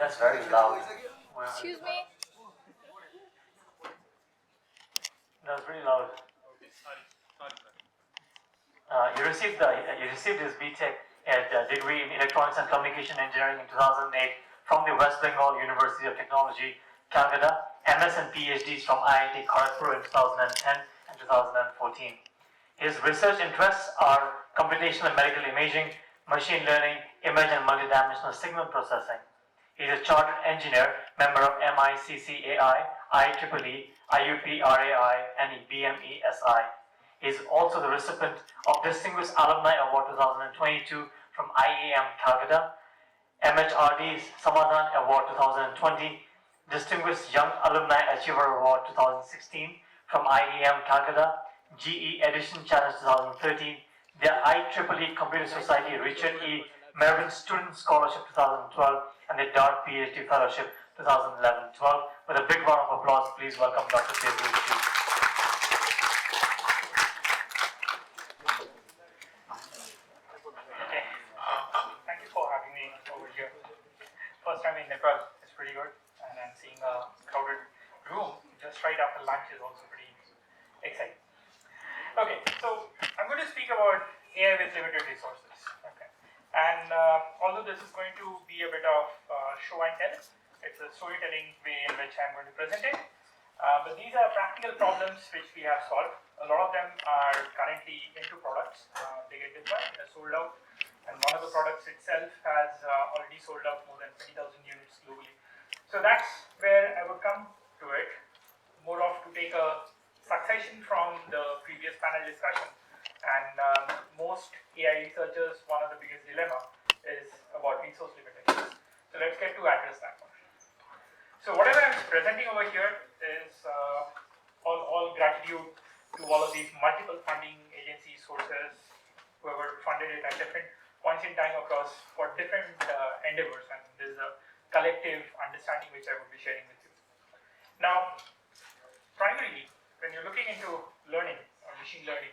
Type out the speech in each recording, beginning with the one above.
That's very loud. Excuse me? That was pretty loud. Okay, sorry. You received his BTech at degree in Electronics and Communication Engineering in 2008 from the West Bengal University of Technology, Calcutta. MS and PhDs from IIT Kharagpur in 2010 and 2014. His research interests are computational and medical imaging, machine learning, image and multidimensional signal processing. He is a chartered engineer, member of MICCAI, IEEE, IUPRAI, and BMESI. He is also the recipient of Distinguished Alumni Award 2022 from IAM Calcutta, MHRD's Samadhan Award 2020, Distinguished Young Alumni Achiever Award 2016 from IAM Calcutta, GE Edition Challenge 2013, the IEEE Computer Society Richard E. Mervyn Student Scholarship 2012, and the DART PhD Fellowship 2011-12. With a big round of applause, please welcome Dr. Debdoot. Okay. Thank you for having me over here. First time in Nepal is pretty good, and then seeing a crowded room just right after lunch is also pretty exciting. Okay, so I'm going to speak about AI with limited resources. Okay, and although this is going to be a bit of show and tell, it's a storytelling way in which I'm going to present it. But these are practical problems which we have solved. A lot of them are currently into products. They get deployed, they're sold out, and one of the products itself has already sold out more than 20,000 units globally. So that's where I would come to it, more of to take a succession from the previous panel discussion. And most AI researchers, one of the biggest dilemma is about resource limitations. So let's get to address that one. So whatever I'm presenting over here is all gratitude to all of these multiple funding agency sources, whoever funded it at different points in time across for different endeavors, and there's a collective understanding which I would be sharing with you. Now, primarily, when you're looking into learning or machine learning,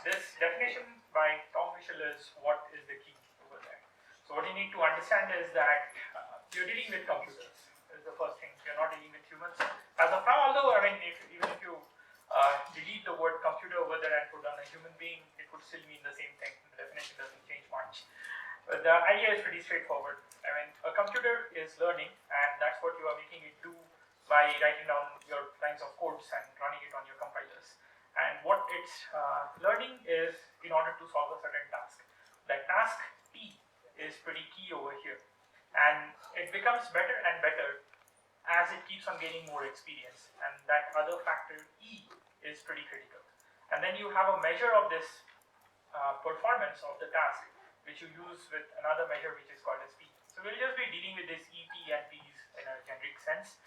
this definition by Tom Mitchell is what is the key over there. So what you need to understand is that you're dealing with computers. Is the first thing. You're not dealing with humans. As of now, although I mean, even if you delete the word computer over there and put on a human being, it would still mean the same thing. The definition doesn't change much. But the idea is pretty straightforward. I mean, a computer is learning, and that's what you are making it do by writing down your lines of codes and running it on your compilers. And what it's learning is in order to solve a certain task. That task T is pretty key over here. And it becomes better and better as it keeps on gaining more experience. And that other factor E is pretty critical. And then you have a measure of this performance of the task, which you use with another measure which is called as P. So we'll just be dealing with this E, P, and P's in a generic sense.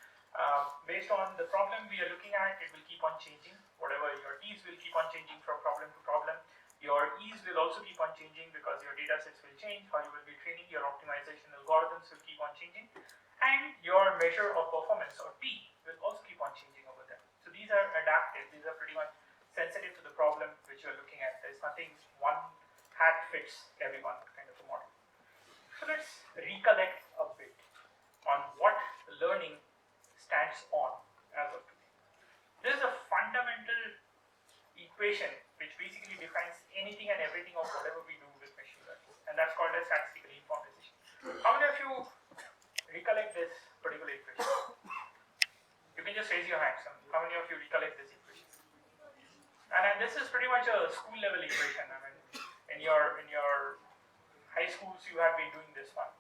Based on the problem we are looking at, it will keep on changing. Whatever your T's will keep on changing from problem to problem. Your E's will also keep on changing because your data sets will change, how you will be training, your optimization algorithms will keep on changing, and your measure of performance, or P, will also keep on changing over there. So these are adaptive, these are pretty much sensitive to the problem which you're looking at. There's nothing one hat fits everyone kind of a model. So let's recollect a bit on what learning stands on as of today. This is a fundamental equation which basically defines anything and everything of whatever we do with machine learning, and that's called as statistical information. How many of you recollect this particular equation? You can just raise your hands. How many of you recollect this equation? And this is pretty much a school level equation. I mean, in your high schools you have been doing this one.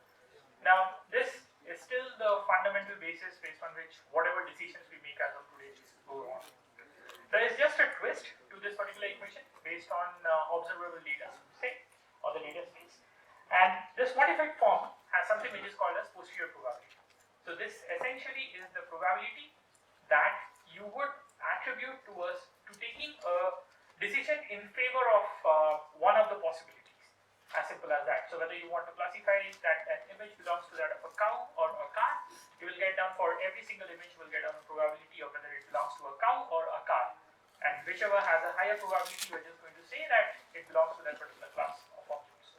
Now this is still the fundamental basis based on which whatever decisions we make as of today go on. There is just a twist to this particular equation based on observable data, say, or the data space. And this modified form has something which is called as posterior probability. So this essentially is the probability that you would attribute to taking a decision in favor of one of the possibilities. As simple as that. So whether you want to classify that an image belongs to that of a cow or a car, you will get down for every single image, you will get down a probability of whether it belongs to a cow or a car. And whichever has a higher probability, we are just going to say that it belongs to that particular class of objects.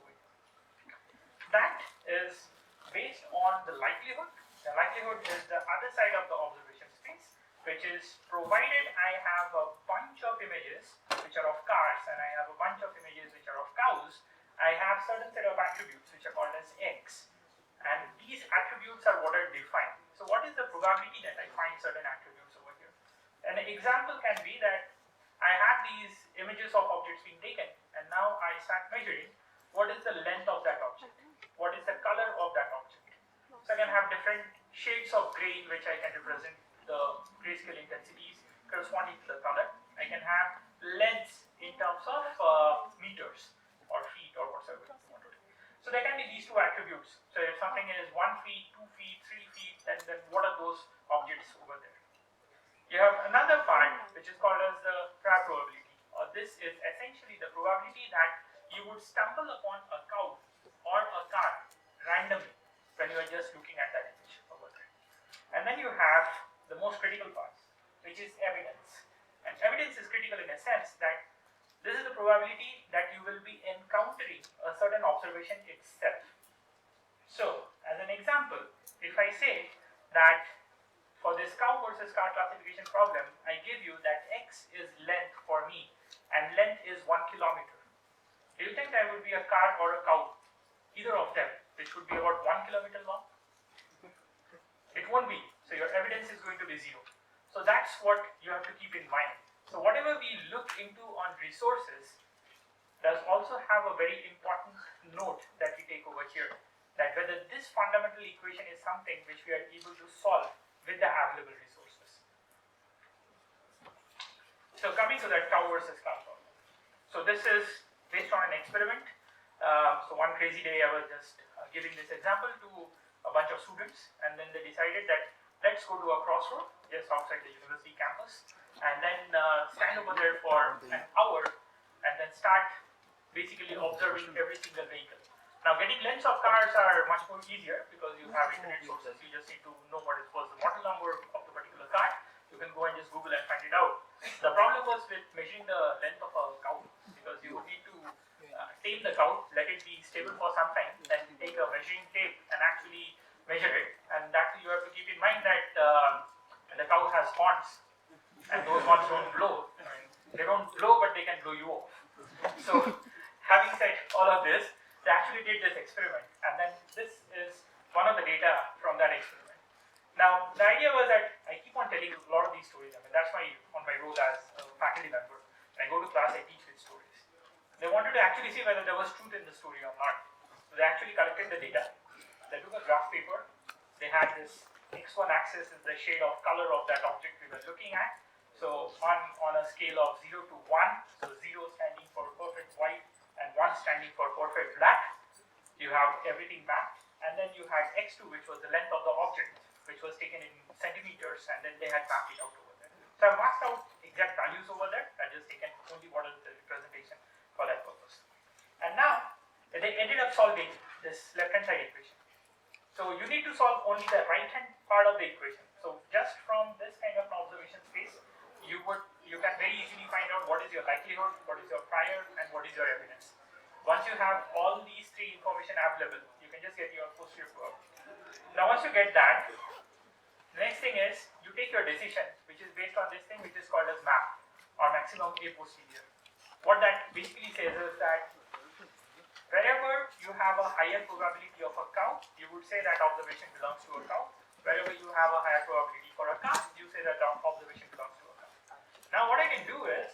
That is based on the likelihood The likelihood is the other side of the observation space, which is provided I have a bunch of images which are of cars and I have a bunch of images which are of cows, I have certain set of attributes which are called as X. And these attributes are what are defined. So what is the probability that I find certain attributes over here? An example can be that I have these images of objects being taken and now I start measuring what is the length of that object, what is the color of that object. So I can have different shades of gray in which I can represent the grayscale intensities corresponding to the color. I can have lengths in terms of meters or feet or whatsoever you want to do. So there can be these two attributes. So if something is 1 feet, 2 feet, 3 feet, then what are those objects over there? You have another part which is called as the prior probability. This is essentially the probability that you would stumble upon a cow or a car randomly when you are just looking at that image over there. And then you have the most critical part, which is evidence. And evidence is critical in a sense that this is the probability that you will be encountering a certain observation itself. So, as an example, if I say that for this cow versus car classification problem, I give you that X is length for me and length is 1 kilometer. Do you think there would be a car or a cow, either of them, which would be about 1 kilometer long? It won't be. So your evidence is going to be 0. So that's what you have to keep in mind. So whatever we look into on resources does also have a very important note that we take over here, that whether this fundamental equation is something which we are able to solve with the available resources. So coming to that cow versus car problem. So this is based on an experiment. So one crazy day I was just giving this example to a bunch of students, and then they decided that let's go to a crossroad just outside the university campus and then stand over there for an hour and then start basically observing every single vehicle. Now getting lengths of cars are much more easier because you have internet sources. You just need to know what is the model number of the particular car. You can go and just Google and find it out. The problem was with measuring the length of a cow, because you would need to tame the cow, let it be stable for some time, then take a measuring tape and actually measure it. And that you have to keep in mind that the cow has horns, and those horns don't blow. I mean, they don't blow, but they can blow you off. So, having said all of this, they actually did this experiment, and then this is one of the data from that experiment. Now, the idea was that I keep on telling a lot of these stories. I mean, that's on my role as a faculty member. When I go to class, I teach with stories. They wanted to actually see whether there was truth in the story or not. So they actually collected the data. They took a graph paper. They had this x1 axis is the shade of color of that object we were looking at. So on a scale of 0 to 1, so 0 standing for perfect white and 1 standing for perfect black, you have everything back. And then you had x2, which was the length of the object, which was taken in centimeters, and then they had mapped it out over there. So I marked out exact values over there. I just taken only what is the representation for that purpose. And now they ended up solving this left-hand side equation. So you need to solve only the right-hand part of the equation. So just from this kind of an observation space, you can very easily find out what is your likelihood, what is your prior, and what is your evidence. Once you have all these three information available, you can just get your posterior probability. Now once you get that, the next thing is you take your decision, which is based on this thing which is called as MAP, or maximum A posterior. What that basically says is that wherever you have a higher probability of a cow, you would say that observation belongs to a cow. Wherever you have a higher probability for a car, you say that observation belongs to a cow. Now what I can do is,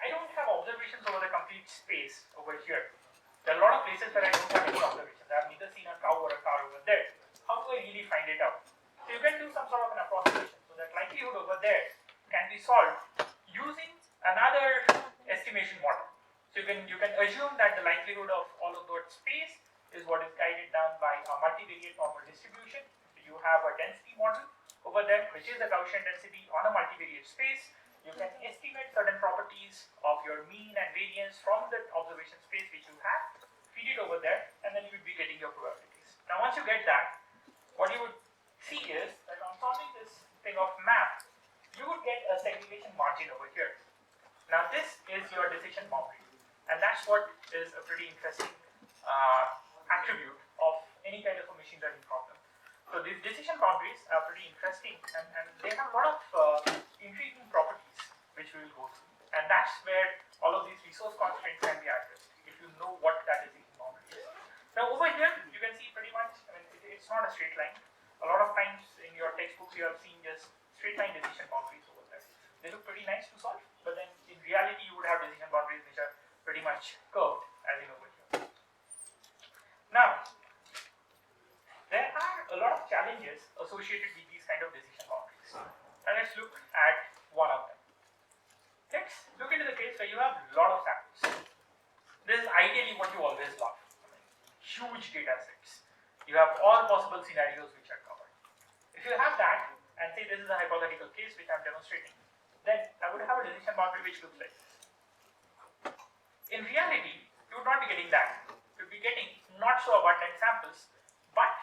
I don't have observations over the complete space over here. There are a lot of places where I don't have any observations. I have neither seen a cow or a car over there. How do I really find it out? So you can do some sort of an approximation. So that likelihood over there can be solved using another estimation model. So you can assume that the likelihood of all of that space is what is guided down by a multivariate normal distribution. You have a density model over there, which is the Gaussian density on a multivariate space. You can estimate certain properties of your mean and variance from the observation space which you have, feed it over there, and then you would be getting your probabilities. Now once you get that, what you would see is that on solving this thing of map, you would get a segregation margin over here. Now this is your decision boundary, and that's what is a pretty interesting attribute of any kind of a machine learning problem. So these decision boundaries are pretty interesting, and they have a lot of intriguing properties which we will go through. And that's where all of these resource constraints can be addressed if you know what that decision boundary is. Now over here you can see pretty much, it's not a straight line. A lot of times in your textbooks you have seen just straight line decision boundaries over there. They look pretty nice to solve, but then in reality you would have decision boundaries which are pretty much curved, as in over here. Now, there are a lot of challenges associated with these kind of decision boundaries. And let's look at one of them. Let's look into the case where you have a lot of samples. This is ideally what you always love. Huge data sets. You have all possible scenarios which are covered. If you have that, and say this is a hypothetical case which I'm demonstrating, then I would have a decision boundary which looks like this. In reality, you would not be getting that. You would be getting not so abundant samples, but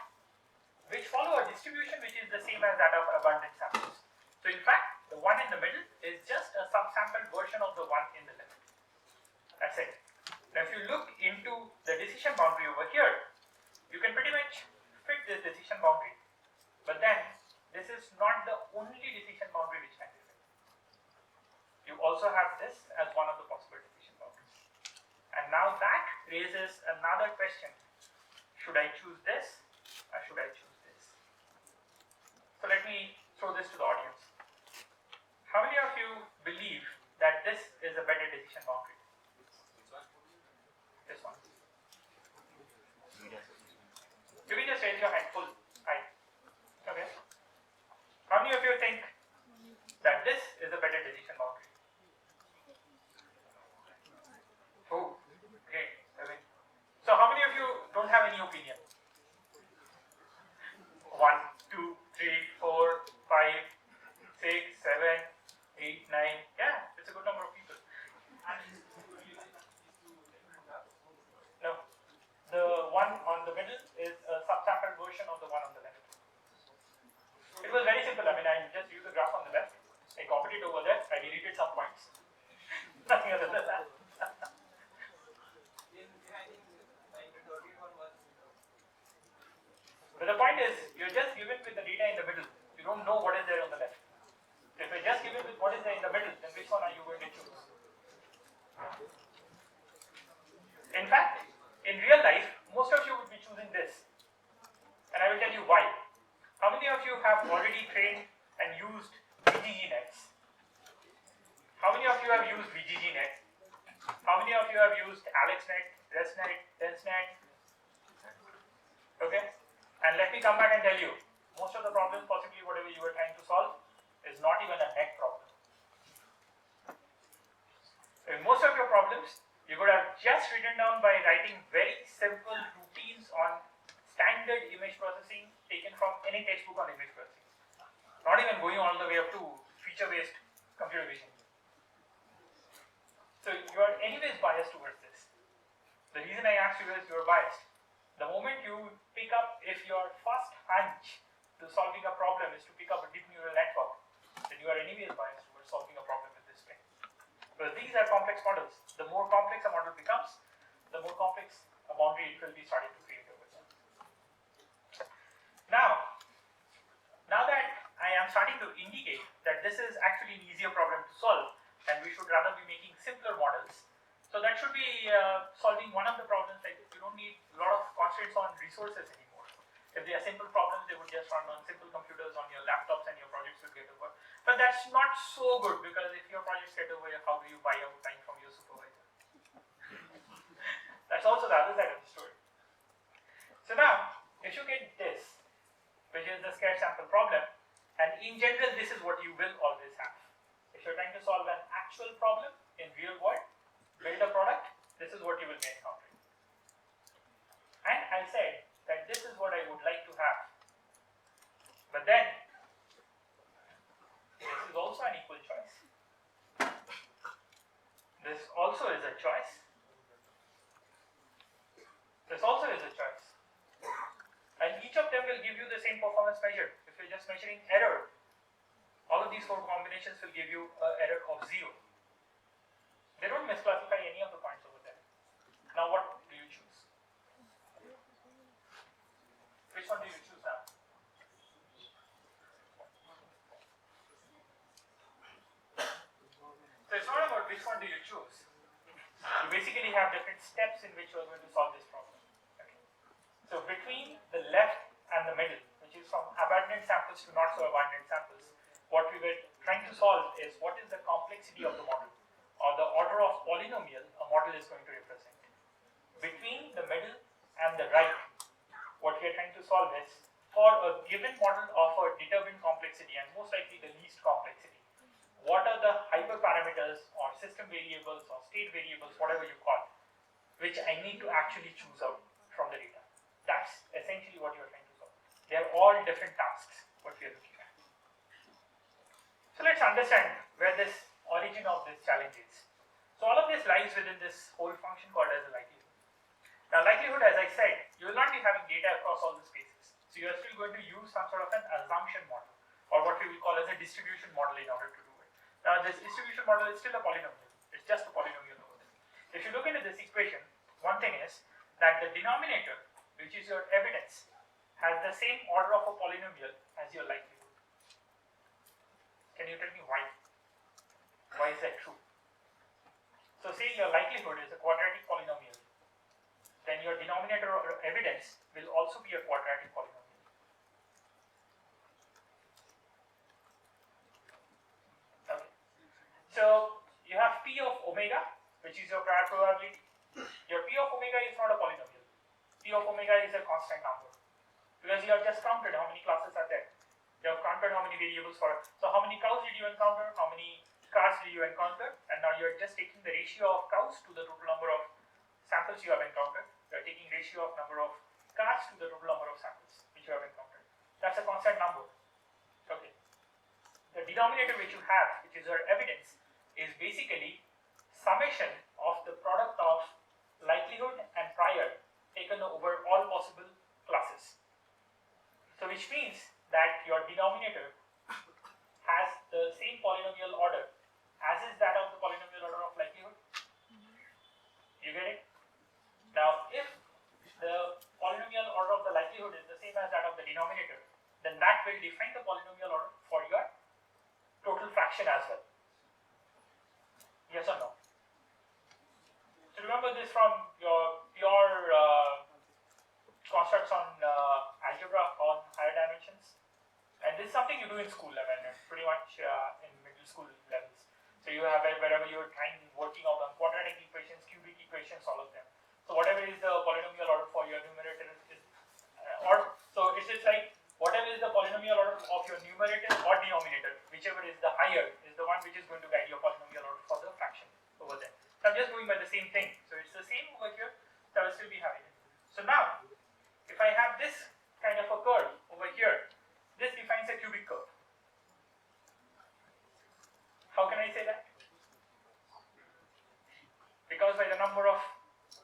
which follow a distribution which is the same as that of abundant samples. So in fact, the one in the middle is just a subsampled version of the one in the left. That's it. Now if you look into the decision boundary over here, you can pretty much fit this decision boundary. But then, this is not the only decision boundary which can be fit. You also have this as one of the possible decision boundaries. And now that raises another question. Should I choose this or should I choose this? So let me throw this to the audience. How many of you believe that this is a better decision boundary? This one. You can just raise your hand full high. Okay. How many of you think that this is a better decision boundary? Oh, great. Okay. So how many of you don't have any opinion? 1, 2, 3, 4, 5, 6, 7, 8, 9. Yeah, it's a good number of people. No. The one on the middle is a subsampled version of the one on the left. It was very simple. I just used the graph on the left. I copied it over there. I deleted some points. Nothing other than that. But the point is, you're just given with the data in the middle. You don't know what is there on the left. If you're just given with what is there in the middle, then which one are you going to choose? In fact, in real life, most of you would be choosing this. And I will tell you why. How many of you have already trained and used VGG nets? How many of you have used VGG net? How many of you have used AlexNet, ResNet, DenseNet? Okay? And let me come back and tell you, most of the problems, possibly whatever you were trying to solve, is not even a net problem. In most of your problems, you could have just written down by writing very simple routines on standard image processing taken from any textbook on image processing. Not even going all the way up to feature-based computer vision. So you are anyways biased towards this. The reason I asked you is you are biased. The moment you pick up, if your first hunch to solving a problem is to pick up a deep neural network, then you are anyways biased towards solving a problem with this thing. Because these are complex models. The more complex a model becomes, the more complex a boundary it will be starting to create over there. Now that I am starting to indicate that this is actually an easier problem to solve, and we should rather be making simpler models. So that should be solving one of the problems. Like you don't need a lot of constraints on resources anymore. If they are simple problems, they would just run on simple computers on your laptops and your projects will get over. But that's not so good, because if your projects get over, how do you buy out time from your supervisor? That's also the other side of the story. So now, if you get this, which is the scarce sample problem, and in general, this is what you will always have. If you're trying to solve an actual problem in real world, build a product, this is what you will be encountering. And I said that this is what I would like to have. But then, this is also an equal choice. This also is a choice. This also is a choice. And each of them will give you the same performance measure. If you're just measuring error, all of these four combinations will give you an error of 0. They don't misclassify any of the points over there. Now what do you choose? Which one do you choose now? do you choose? You basically have different steps in which you are going to solve this problem. Okay. So between the left and the middle, which is from abundant samples to not so abundant samples, what we were trying to solve is what is the complexity of the model, or the order of polynomial a model is going to represent. Between the middle and the right, what we are trying to solve is for a given model of a determined complexity, and most likely the least complexity, what are the hyperparameters or system variables or state variables, whatever you call, which I need to actually choose out from the data. That's essentially what you're trying to solve. They are all different tasks, what we are looking at. So let's understand where this origin of this challenge is. So all of this lies within this whole function called as a likelihood. Now likelihood, as I said, you will not be having data across all the spaces. So you are still going to use some sort of an assumption model, or what we will call as a distribution model in order to do it. Now this distribution model is still a polynomial. It's just a polynomial over there. If you look into this equation, one thing is that the denominator, which is your evidence, has the same order of a polynomial as your likelihood. Can you tell me why? Why is that true? So say your likelihood is a quadratic polynomial, then your denominator or evidence will also be a quadratic polynomial. Okay. So you have P of omega, which is your prior probability. Your P of omega is not a polynomial. P of omega is a constant number, because you have just counted how many classes are there. You have counted how many variables for it. So how many cows did you encounter? How many cars did you encounter? And now you are just taking the ratio of cows to the total number of samples you have encountered. You are taking ratio of number of cars to the total number of samples which you have encountered. That's a constant number. Okay. The denominator which you have, which is your evidence, is basically summation of the product of likelihood and prior taken over all possible classes. So which means that your denominator has the same polynomial order as is that of the polynomial order of likelihood. You get it? Now if the polynomial order of the likelihood is the same as that of the denominator, then that will define the polynomial order for your total fraction as well. Yes or no? So remember this from your pure constructs on algebra on higher dimensions, and this is something you do in school level, pretty much in middle school levels. So you have wherever you're working out on quadratic equations, cubic equations, all of them. So whatever is the polynomial order for your numerator is, so it's just like whatever is the polynomial order of your numerator or denominator, whichever is the higher is the one which is going to guide your polynomial order for the fraction over there. So I'm just going by the same thing. So it's the same over here, so I will still be having it. So now, if I have this kind of a curve over here, this defines a cubic curve. How can I say that? Because by the number of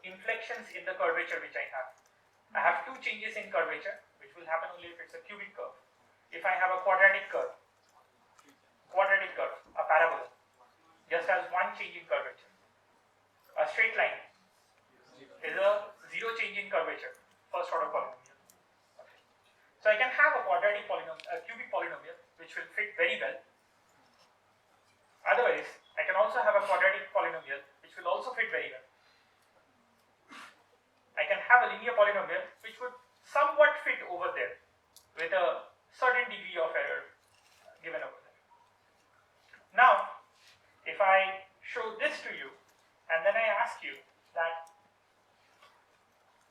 inflections in the curvature which I have two changes in curvature, which will happen only if it's a cubic curve. If I have a quadratic curve, a parabola, just has one change in curvature. A straight line is a zero change in curvature, first order polynomial. Okay. So I can have a quadratic polynomial, a cubic polynomial, which will fit very well. Otherwise, I can also have a quadratic polynomial, which will also fit very well. I can have a linear polynomial, which would somewhat fit over there, with a certain degree of error given over there. Now, if I show this to you, and then I ask you that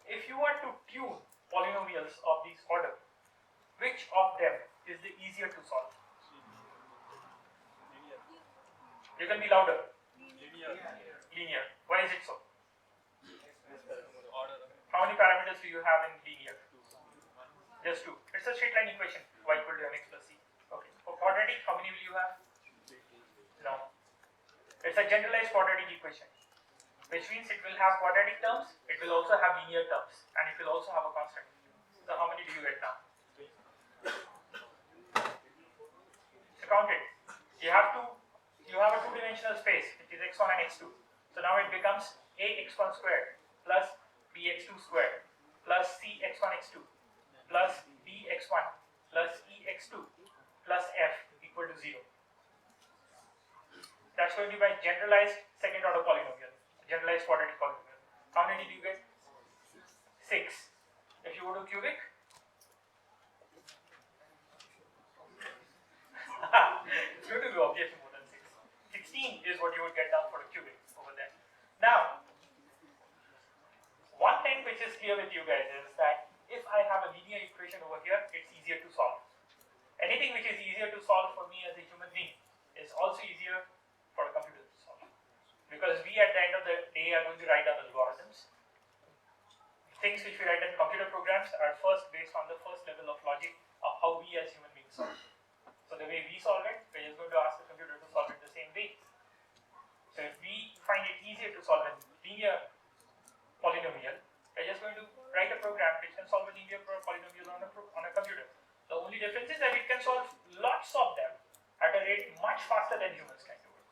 if you were to tune polynomials of this order, which of them is the easier to solve? You can be louder. Linear. Why is it so? How many parameters do you have in linear? Just two. It's a straight line equation. Y equal to mx plus c. Okay. For quadratic, how many will you have? No. It's a generalized quadratic equation, which means it will have quadratic terms, it will also have linear terms, and it will also have a constant. So how many do you get now? So count it. You have a two-dimensional space, which is x1 and x2. So now it becomes ax1 squared plus bx2 squared plus cx1 x2 plus bx1 plus ex2 plus f equal to 0. That's going to be my generalized second order polynomial, generalized quadratic polynomial. How many do you get? 6. If you go to cubic, it's going to be obviously more than 6. 16 is what you would get down for a cubic over there. Now, one thing which is clear with you guys is that if I have a linear equation over here, it's easier to solve. Anything which is easier to solve for me as a human being is also easier for a computer to solve. Because we at the end of the day are going to write down algorithms. Things which we write in computer programs are first based on the first level of logic of how we as human beings solve. So the way we solve it, we're just going to ask the computer to solve it the same way. So if we find it easier to solve a linear polynomial, we're just going to write a program which can solve a linear polynomial on a computer. The only difference is that it can solve lots of them at a rate much faster than humans can do it.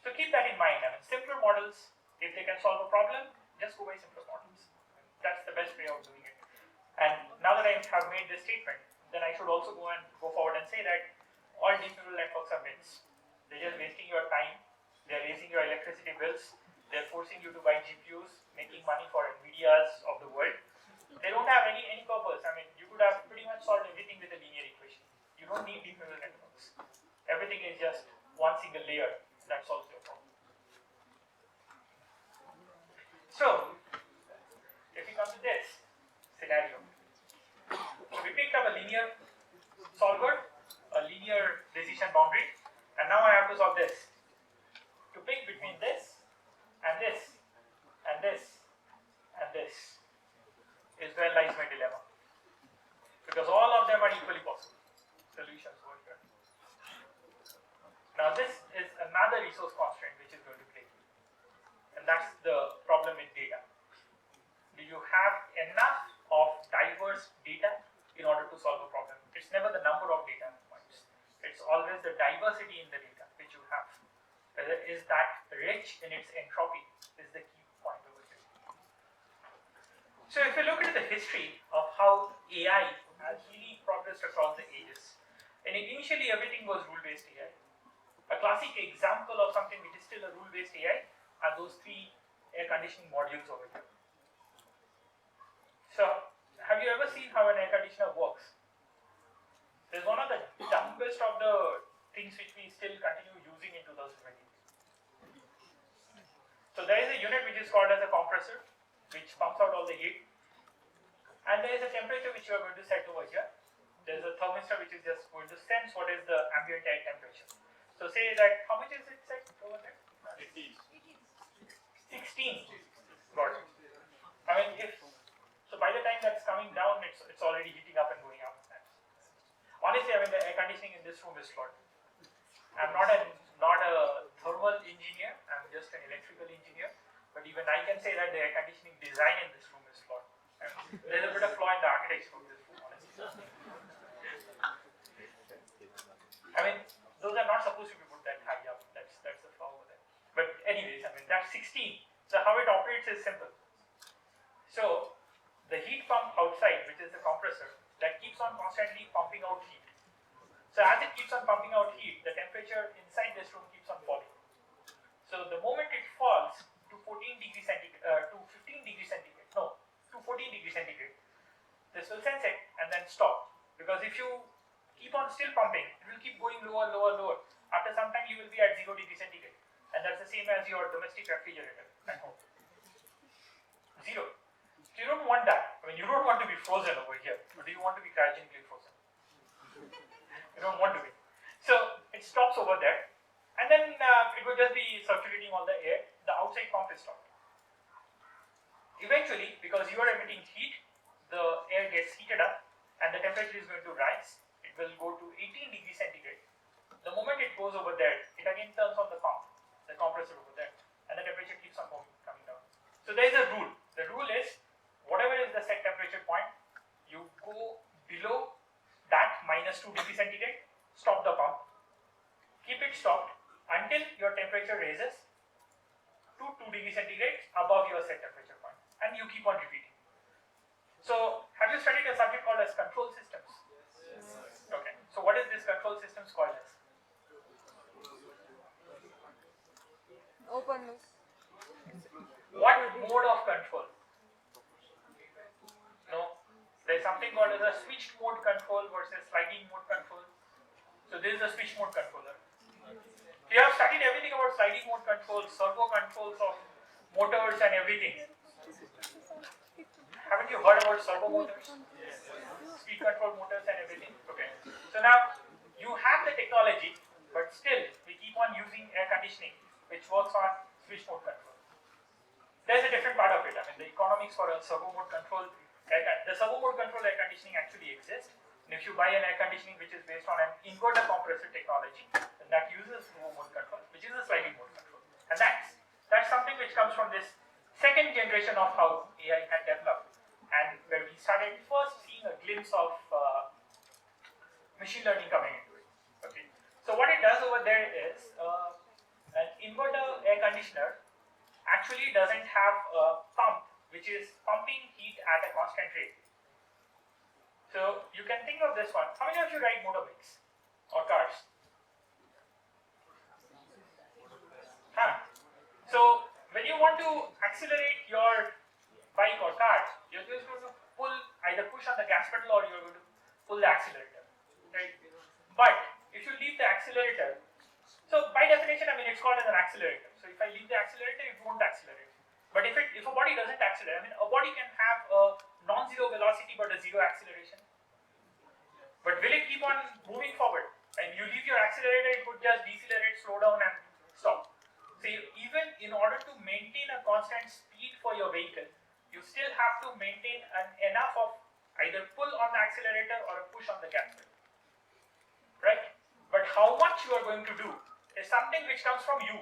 So keep that in mind. I mean, simpler models, if they can solve a problem, just go by simpler models. That's the best way of doing it. And now that I have made this statement, then I should also go forward and say that all deep neural networks are myths. They're just wasting your time. They're raising your electricity bills. They're forcing you to buy GPUs, making money for NVIDIAs of the world. They don't have any purpose. I mean, you could have pretty much solved everything with a linear equation. You don't need deep neural networks. Everything is just one single layer that solves your problem. So, if we come to this scenario, so we picked up a linear solver, a linear decision boundary, and now I have to solve this. To pick between this and this and this and this is where lies my dilemma. Because all of them are equally possible. Solutions over here. Now this is another resource constraint which is going to play. And that's the problem with data. Do you have enough of diverse data in order to solve a problem? It's never the number of data points. It's always the diversity in the data which you have. Whether is that rich in its entropy is the key point over here. So if you look at the history of how AI has really progressed across the ages, and initially everything was rule-based AI. A classic example of something which is still a rule-based AI are those 3 air conditioning modules over here. So, have you ever seen how an air conditioner works? There's one of the dumbest of the things which we still continue using in 2020. So there is a unit which is called as a compressor, which pumps out all the heat. And there is a temperature which you are going to set over here. There's a thermistor which is just going to sense what is the ambient air temperature. So say that, how much is it set over there? 16. Got it. I mean, so by the time that's coming down, it's already heating up and going up. Honestly, I mean, the air conditioning in this room is flawed. I'm not a thermal engineer, I'm just an electrical engineer, but even I can say that the air conditioning design in this room is flawed. I mean, there's a bit of flaw in the architecture of this room, honestly. I mean, those are not supposed to be put that high up, that's the flaw over there. But anyways, I mean, that's 16. So how it operates is simple. So, the heat pump outside, which is the compressor, that keeps on constantly pumping out heat. So as it keeps on pumping out heat, the temperature inside this room keeps on falling. So the moment it falls to 14 degrees centigrade, to 15 degrees centigrade, no, to 14 degrees centigrade, this will sense it and then stop. Because if you keep on still pumping, it will keep going lower, lower, lower. After some time, you will be at 0 degrees centigrade. And that's the same as your domestic refrigerator at home. 0. So you don't want that. I mean, you don't want to be frozen over here. Or do you want to be cryogenically frozen? You don't want to be. So it stops over there. And then it will just be circulating all the air. The outside pump is stopped. Eventually, because you are emitting heat, the air gets heated up and the temperature is going to rise. It will go to 18 degrees centigrade. The moment it goes over there, it again turns on the pump, the compressor over there, and the temperature keeps on coming down. So there is a rule. The rule is, whatever is the set temperature point, you go below that minus 2 degrees centigrade, stop the pump, keep it stopped until your temperature raises to 2 degrees centigrade above your set temperature point, and you keep on repeating. So, have you studied a subject called as control systems? Yes. Okay. So, what is this control systems called as? open loop. What mode of control? No, there's something called as a switched mode control versus sliding mode control. So this is a switch mode controller. You have studied everything about sliding mode controls, servo controls of motors and everything. Haven't you heard about servo motors? Speed control motors and everything? Okay. So now you have the technology, but still we keep on using air conditioning, which works on switch mode control. There's a different part of it. I mean, the economics for a servo mode control, the servo mode control air conditioning actually exists. And if you buy an air conditioning which is based on an inverter compressor technology, then that uses servo mode control, which is a sliding mode control. And that's something which comes from this second generation of how AI had developed, and where we started first seeing a glimpse of machine learning coming into it. Okay. So what it does over there is an inverter air conditioner actually doesn't have a pump which is pumping heat at a constant rate. So you can think of this one. How many of you ride motorbikes or cars? Huh? So when you want to accelerate your bike or car, you're just going to either push on the gas pedal or you're going to pull the accelerator, right? But if you leave the accelerator, so by definition, I mean it's called as an accelerator. So if I leave the accelerator, it won't accelerate. But if a body doesn't accelerate, I mean a body can have a non-zero velocity but a zero acceleration. But will it keep on moving forward? And you leave your accelerator, it would just decelerate, slow down, and stop. So even in order to maintain a constant speed for your vehicle, you still have to maintain enough of either pull on the accelerator or a push on the gas pedal, right? But how much you are going to do is something which comes from you.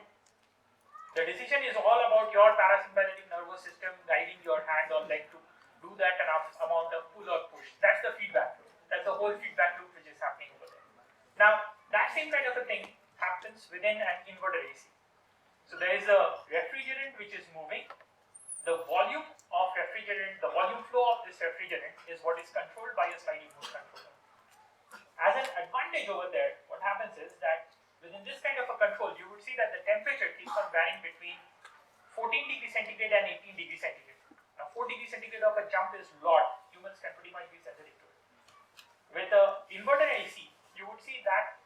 The decision is all about your parasympathetic nervous system guiding your hand or leg to do that enough amount of pull or push. That's the feedback loop. That's the whole feedback loop which is happening over there. Now, that same kind of a thing happens within an inverter AC. So there is a refrigerant which is moving. The volume of refrigerant, the volume flow of this refrigerant is what is controlled by a sliding mode controller. As an advantage over there, what happens is that within this kind of a control, you would see that the temperature keeps on varying between 14 degrees centigrade and 18 degrees centigrade. Now 4 degrees centigrade of a jump is lot. Humans can pretty much be sensitive to it. With a inverter AC, you would see that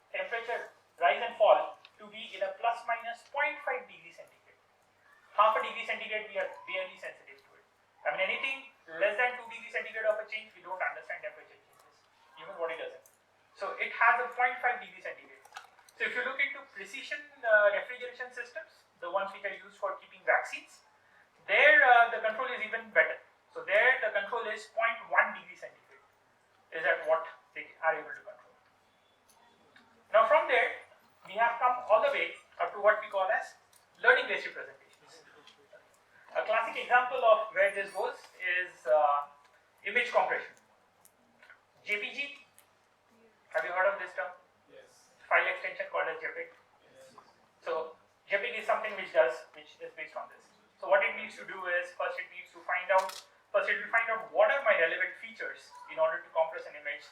temperature rise and fall to be in a plus minus 0.5 degrees centigrade. Half a degree centigrade, we are barely sensitive to it. I mean anything less than 2 degrees centigrade of a change, we don't understand temperature changes, even body doesn't. So it has a 0.5 degrees centigrade. So if you look into precision refrigeration systems, the ones which are used for keeping vaccines, there the control is even better. So there the control is 0.1 degrees centigrade is at what they are able to control. Now from there, we have come all the way up to what we call as learning-based representations. A classic example of where this goes is image compression. JPG, have you heard of this term? Yes. File extension called as JPEG. Yes. So JPEG is something which is based on this. So what it needs to do is first it will find out what are my relevant features in order to compress an image,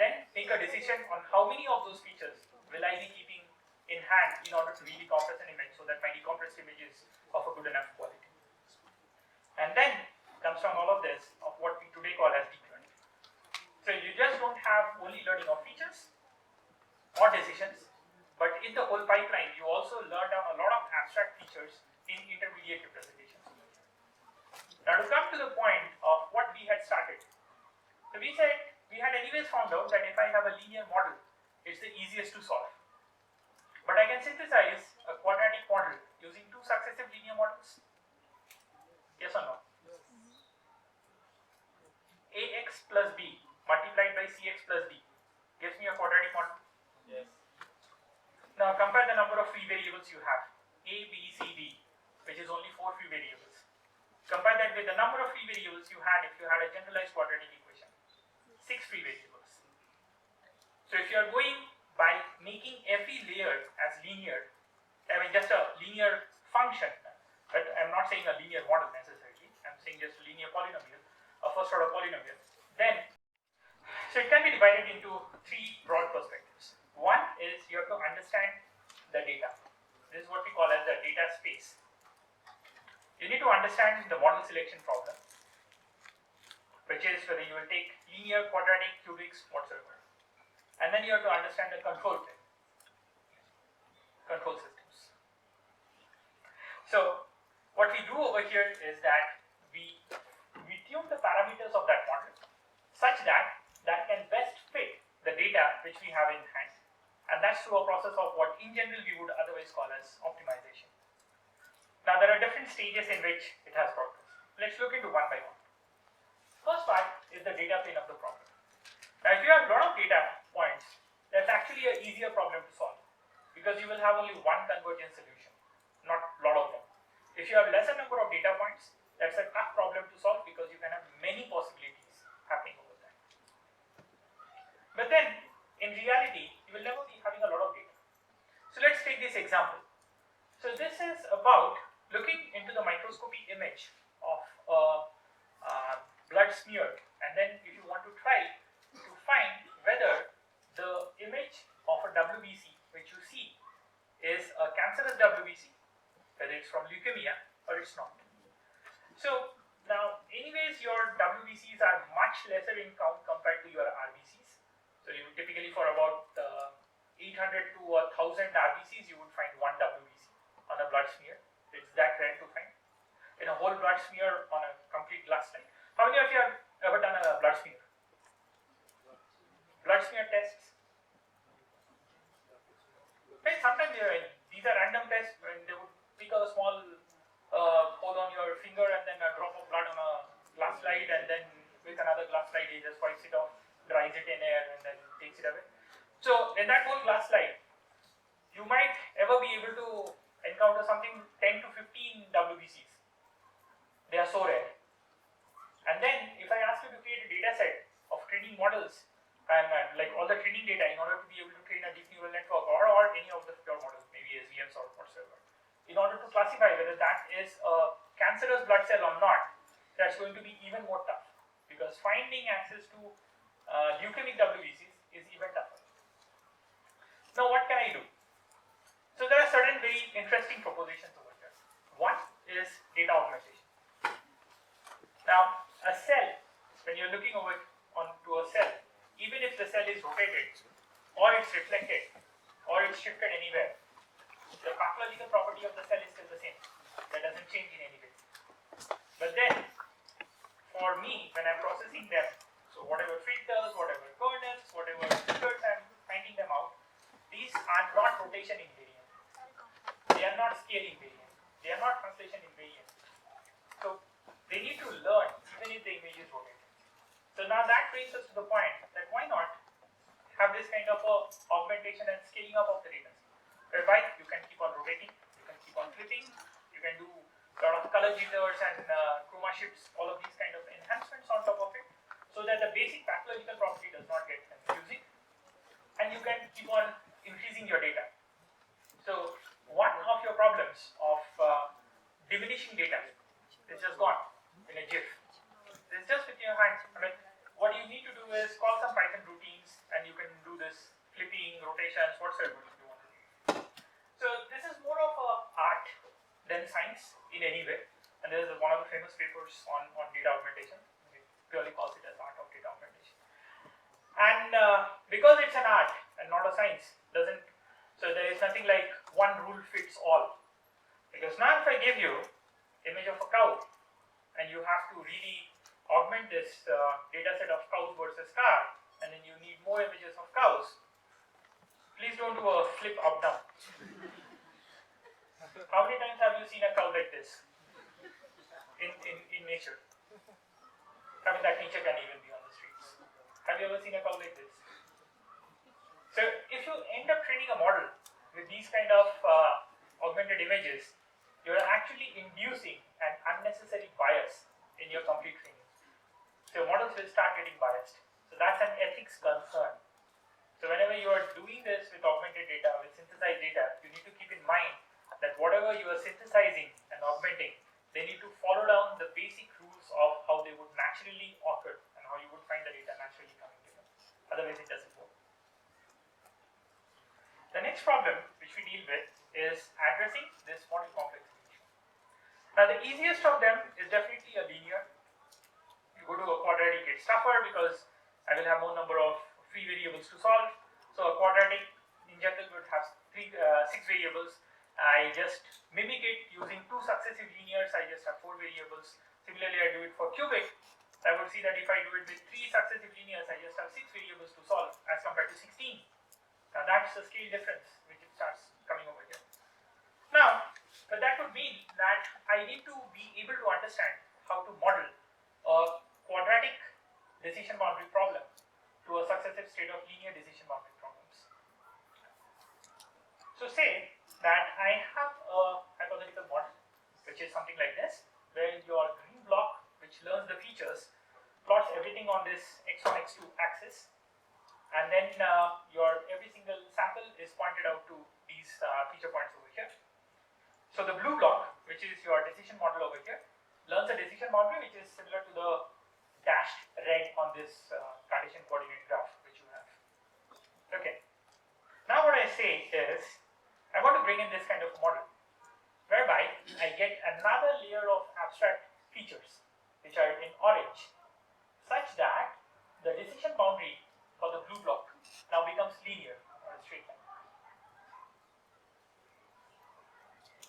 then make a decision on how many of those features will I be keeping in hand in order to really compress an image so that my decompressed image is of a good enough quality. And then comes from all of this of what we today call as deep learning. So you just don't have only learning of features or decisions, but in the whole pipeline you also learn down a lot of abstract features in intermediate representations. Now to come to the point of what we had started, so we said we had anyways found out that if I have a linear model, it's the easiest to solve. But I can synthesize a quadratic model using two successive linear models. Yes or no? Ax plus b multiplied by cx plus d gives me a quadratic model. Yes. Now compare the number of free variables you have, a, b, c, d, which is only 4 free variables. Compare that with the number of free variables you had if you had a generalized quadratic equation, 6 free variables. So if you are going by making every layer as linear, I mean just a linear function, but I'm not saying a linear model necessarily, I'm saying just a linear polynomial, a first order polynomial, then so it can be divided into 3 broad perspectives. One is you have to understand the data. this is what we call as the data space. You need to understand the model selection problem, which is whether you will take linear, quadratic, cubics, whatsoever. And then you have to understand the control plane, control systems. So what we do over here is that we tune the parameters of that model such that that can best fit the data which we have in hand. And that's through a process of what in general we would otherwise call as optimization. Now there are different stages in which it has progress. Let's look into one by one. First part is the data plane of the problem. Now if you have a lot of data points, that's actually an easier problem to solve because you will have only one convergence solution, not a lot of them. If you have lesser number of data points, that's a tough problem to solve because you can have many possibilities happening over there. But then, in reality, you will never be having a lot of data. So let's take this example. So this is about looking into the microscopy image of a blood smear, and then if you want to try to find whether the image of a WBC which you see is a cancerous WBC, whether it's from leukemia or it's not. So now anyways your WBCs are much lesser in count compared to your RBCs. So you typically for about 800 to 1000 RBCs you would find one WBC on a blood smear. It's that rare to find. In a whole blood smear on a complete glass slide. How many of you have ever done a blood smear? Blood smear tests? Right, sometimes these are random tests when they would pick a small hole on your finger and then a drop of blood on a glass slide, and then with another glass slide he just wipes it off, dries it in air and then takes it away. So in that whole glass slide, you might ever be able to encounter something 10 to 15 WBCs. They are so rare. And then if I ask you to create a data set of training models and like all the training data in order to be able to train a deep neural network or any of the pure models, maybe SVMs or whatsoever, in order to classify whether that is a cancerous blood cell or not, that's going to be even more tough because finding access to leukemic WBCs is even tougher. Now what can I do? So there are certain very interesting propositions over here. One is data augmentation. Now a cell, when you're looking over onto a cell, even if the cell is rotated or it's reflected or it's shifted anywhere, the pathological property of the cell is still the same. That doesn't change in any way. But then, for me, when I'm processing them, so whatever filters, whatever kernels, whatever triggers I'm finding them out, these are not rotation invariant. They are not scale invariant. They are not translation invariant. So they need to learn even if the image is rotated. So now that brings us to the point that why not have this kind of a augmentation and scaling up of the data, whereby you can keep on rotating, you can keep on flipping, you can do a lot of color jitters and chroma shifts, all of these kind of enhancements on top of it, so that the basic pathological property does not get confusing, and you can keep on increasing your data. So one of your problems of diminishing data is just gone in a GIF. It's just with your hands. I mean, what you need to do is call some Python routines, and you can do this flipping, rotations, whatsoever you want to do. So this is more of a art than science in any way. And there is one of the famous papers on data augmentation. It purely calls it as art of data augmentation. And because it's an art and not a science, so there is nothing like one rule fits all. Because now if I give you image of a cow, and you have to really augment this data set of cows versus car, and then you need more images of cows, please don't do a flip up down. How many times have you seen a cow like this in nature? I mean, that nature can even be on the streets. Have you ever seen a cow like this? So if you end up training a model with these kind of augmented images, you're actually inducing an unnecessary bias in your complete training. So models will start getting biased. So that's an ethics concern. So whenever you are doing this with augmented data, with synthesized data, you need to keep in mind that whatever you are synthesizing and augmenting, they need to follow down the basic rules of how they would naturally occur and how you would find the data naturally coming to them. Otherwise it doesn't work. The next problem which we deal with is addressing this model complexity issue. Now the easiest of them is definitely a linear. You go to a quadratic, it's tougher because I will have more number of free variables to solve. So a quadratic in general would have 6 variables. I just mimic it using 2 successive linears. I just have 4 variables. Similarly, I do it for cubic. I would see that if I do it with 3 successive linears, I just have 6 variables to solve as compared to 16. Now that's the scale difference which it starts coming over here. Now, that would mean that I need to be able to understand how to model a quadratic decision boundary problem to a successive state of linear decision boundary problems. So say that I have a hypothetical model which is something like this, where your green block, which learns the features, plots everything on this x1, x2 axis, and then your every single sample is pointed out to these feature points over here. So the blue block, which is your decision model over here, learns a decision boundary which is similar to the dashed red on this Cartesian coordinate graph which you have. Okay. Now what I say is, I want to bring in this kind of model, whereby I get another layer of abstract features which are in orange, such that the decision boundary for the blue block now becomes linear or a straight line.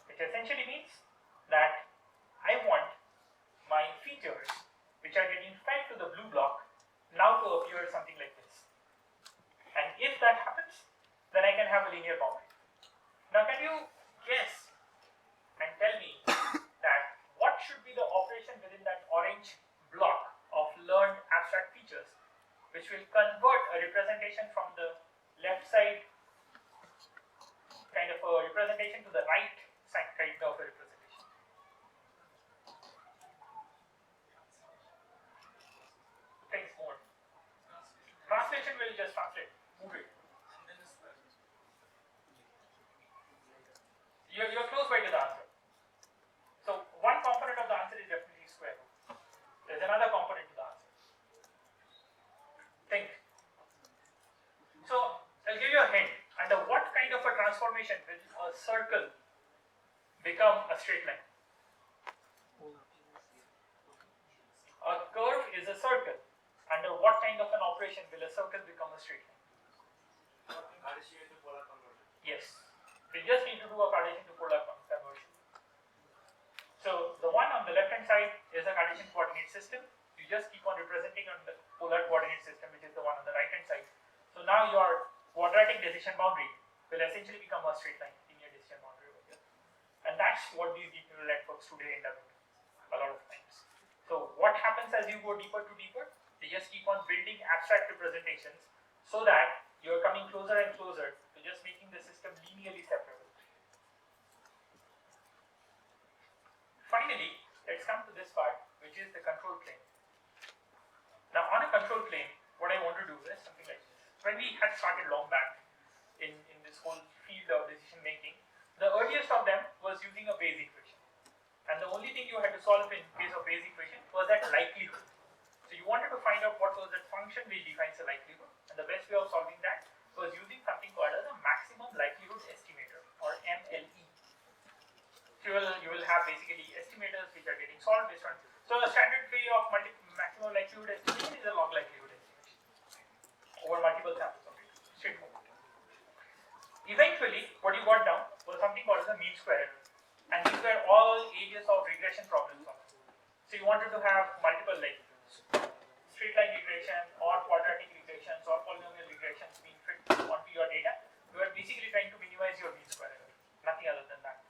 Which essentially means that I want my features which are getting fed to the blue block now to appear something like this. And if that happens, then I can have a linear boundary. Now can you guess and tell me that what should be the operation within that orange block of learned abstract features which will convert a representation from the left side kind of a representation to the right side kind of a representation? Things more. Translation will just translate, move it. You're close by to the answer. So one component of the answer is definitely square root. There's another component to the answer. Think. So I'll give you a hint. Under what kind of a transformation will a circle become a straight line? A curve is a circle. Under what kind of an operation will a circle become a straight line? Yes. We just need to do a Cartesian to polar conversion. So the one on the left hand side is a Cartesian coordinate system. You just keep on representing on the polar coordinate system, which is the one on the right hand side. So now your quadratic decision boundary will essentially become a straight line, linear decision boundary over here. And that's what these deep neural networks today end up doing a lot of times. So what happens as you go deeper to deeper? They just keep on building abstract representations so that you're coming closer and closer to just making the system linearly separable. Finally, let's come to this part, which is the control plane. Now on a control plane, what I want to do is something like this. When we had started long back in this whole field of decision making, the earliest of them was using a Bayes equation. And the only thing you had to solve in case of Bayes equation was that likelihood. So you wanted to find out what was that function which defines the likelihood, and the best way of solving that was using something called as a maximum likelihood estimator, or MLE. So you will have basically estimators which are getting solved based on. So a standard way of maximum likelihood estimation is a log likelihood estimation over multiple samples of it. Straightforward. Eventually, what you got down was something called as a mean square error, and these were all areas of regression problems. So you wanted to have multiple like straight line regression or quadratic regressions or polynomial regressions being fit onto your data. You are basically trying to minimize your mean square error, nothing other than that.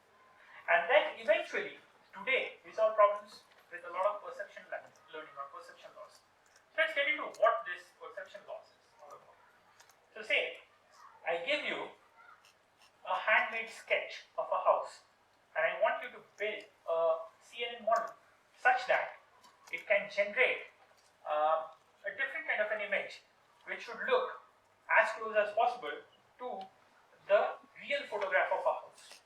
And then eventually, today, we solve problems with a lot of perception learning or perception loss. So let's get into what this perception loss is all about. So say, I give you a handmade sketch of a house, and I want you to build a CNN model such that it can generate a different kind of an image which should look as close as possible to the real photograph of a house.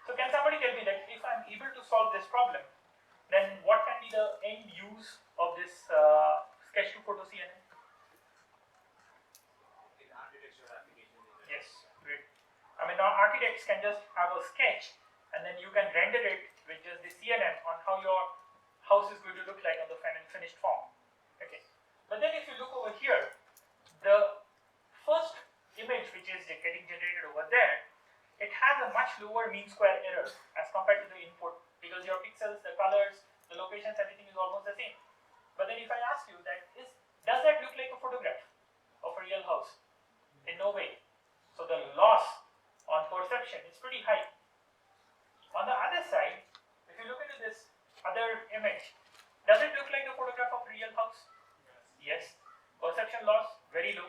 So can somebody tell me that if I'm able to solve this problem, then what can be the end use of this sketch to photo CNN? In architecture I mean, now architects can just have a sketch and then you can render it with just the CNN on how your house is going to look like on the finished form. Okay. But then if you look over here, the first image which is getting generated over there, it has a much lower mean square error as compared to the input, because your pixels, the colors, the locations, everything is almost the same. But then if I ask you that does that look like a photograph of a real house? In no way. So the loss on perception is pretty high. On the other side, if you look into this other image, does it look like a photograph of a real house? Yes. Perception loss, very low.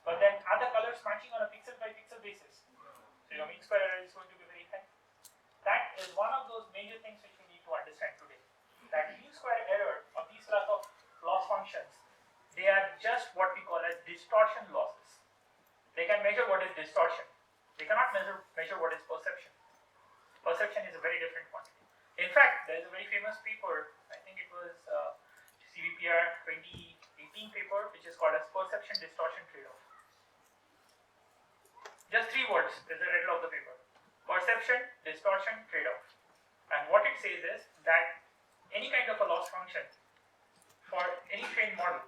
But then other colors matching on a pixel by pixel basis. So your mean square error is going to be very high. That is one of those major things which we need to understand today. That mean square error of these class of loss functions, they are just what we call as distortion losses. They can measure what is distortion. They cannot measure what is perception. Perception is a very different quantity. In fact, there is a very famous paper, I think it was CVPR 2018 paper, which is called as perception distortion trade-off. Just 3 words is the title of the paper. Perception distortion trade-off. And what it says is that any kind of a loss function for any trained model,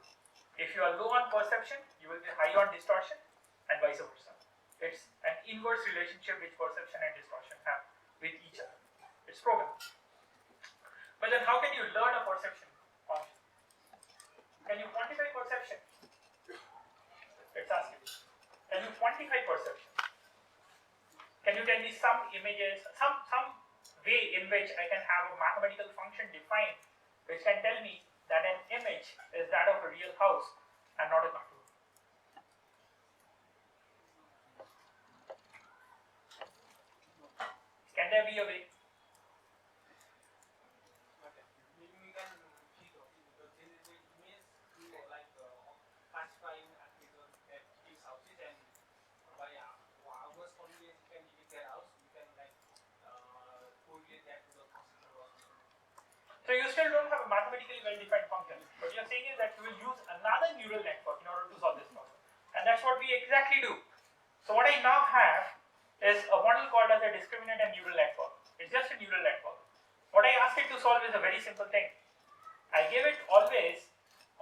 if you are low on perception, you will be high on distortion, and vice versa. It's an inverse relationship which perception and distortion have with each other. It's proven. But then how can you learn a perception function? Can you quantify perception? Let's ask you. Can you quantify perception? Can you tell me some images, some way in which I can have a mathematical function defined which can tell me that an image is that of a real house and not a cartoon? Can there be a way? Maybe we can see because there is an image like classifying actors that gives houses, and by hours only you can delete their house, you can like correlate that to the perception or something. So you still don't have a mathematically well-defined function. What you're saying is that you will use another neural network in order to solve this problem. And that's what we exactly do. So what I now have is a model called as a discriminant and neural network. It's just a neural network. What I ask it to solve is a very simple thing. I give it always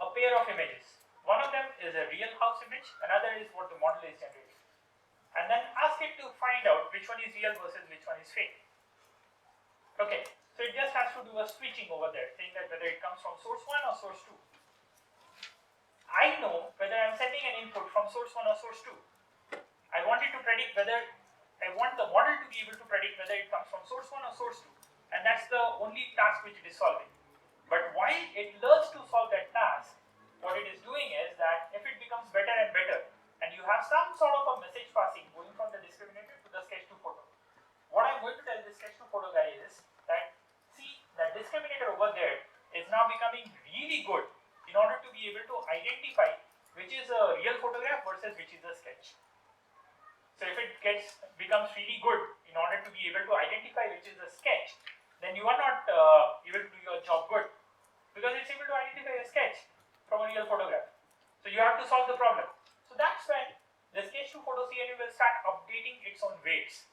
a pair of images. One of them is a real house image, another is what the model is generating. And then ask it to find out which one is real versus which one is fake. Okay, so it just has to do a switching over there, saying that whether it comes from source 1 or source 2. I know whether I'm sending an input from source 1 or source 2. I want it to predict whether, I want the model to be able to predict whether it comes from source 1 or source 2. And that's the only task which it is solving. But while it learns to solve that task, what it is doing is that if it becomes better and better, and you have some sort of a message passing going from the discriminator to the sketch to photo, what I'm going to tell the sketch to photo guy is that, see, that discriminator over there is now becoming really good in order to be able to identify which is a real photograph versus which is a sketch. So if it becomes really good in order to be able to identify which is a sketch, then you are not able to do your job good, because it's able to identify a sketch from a real photograph. So you have to solve the problem. So that's when the sketch to photo CNN will start updating its own weights,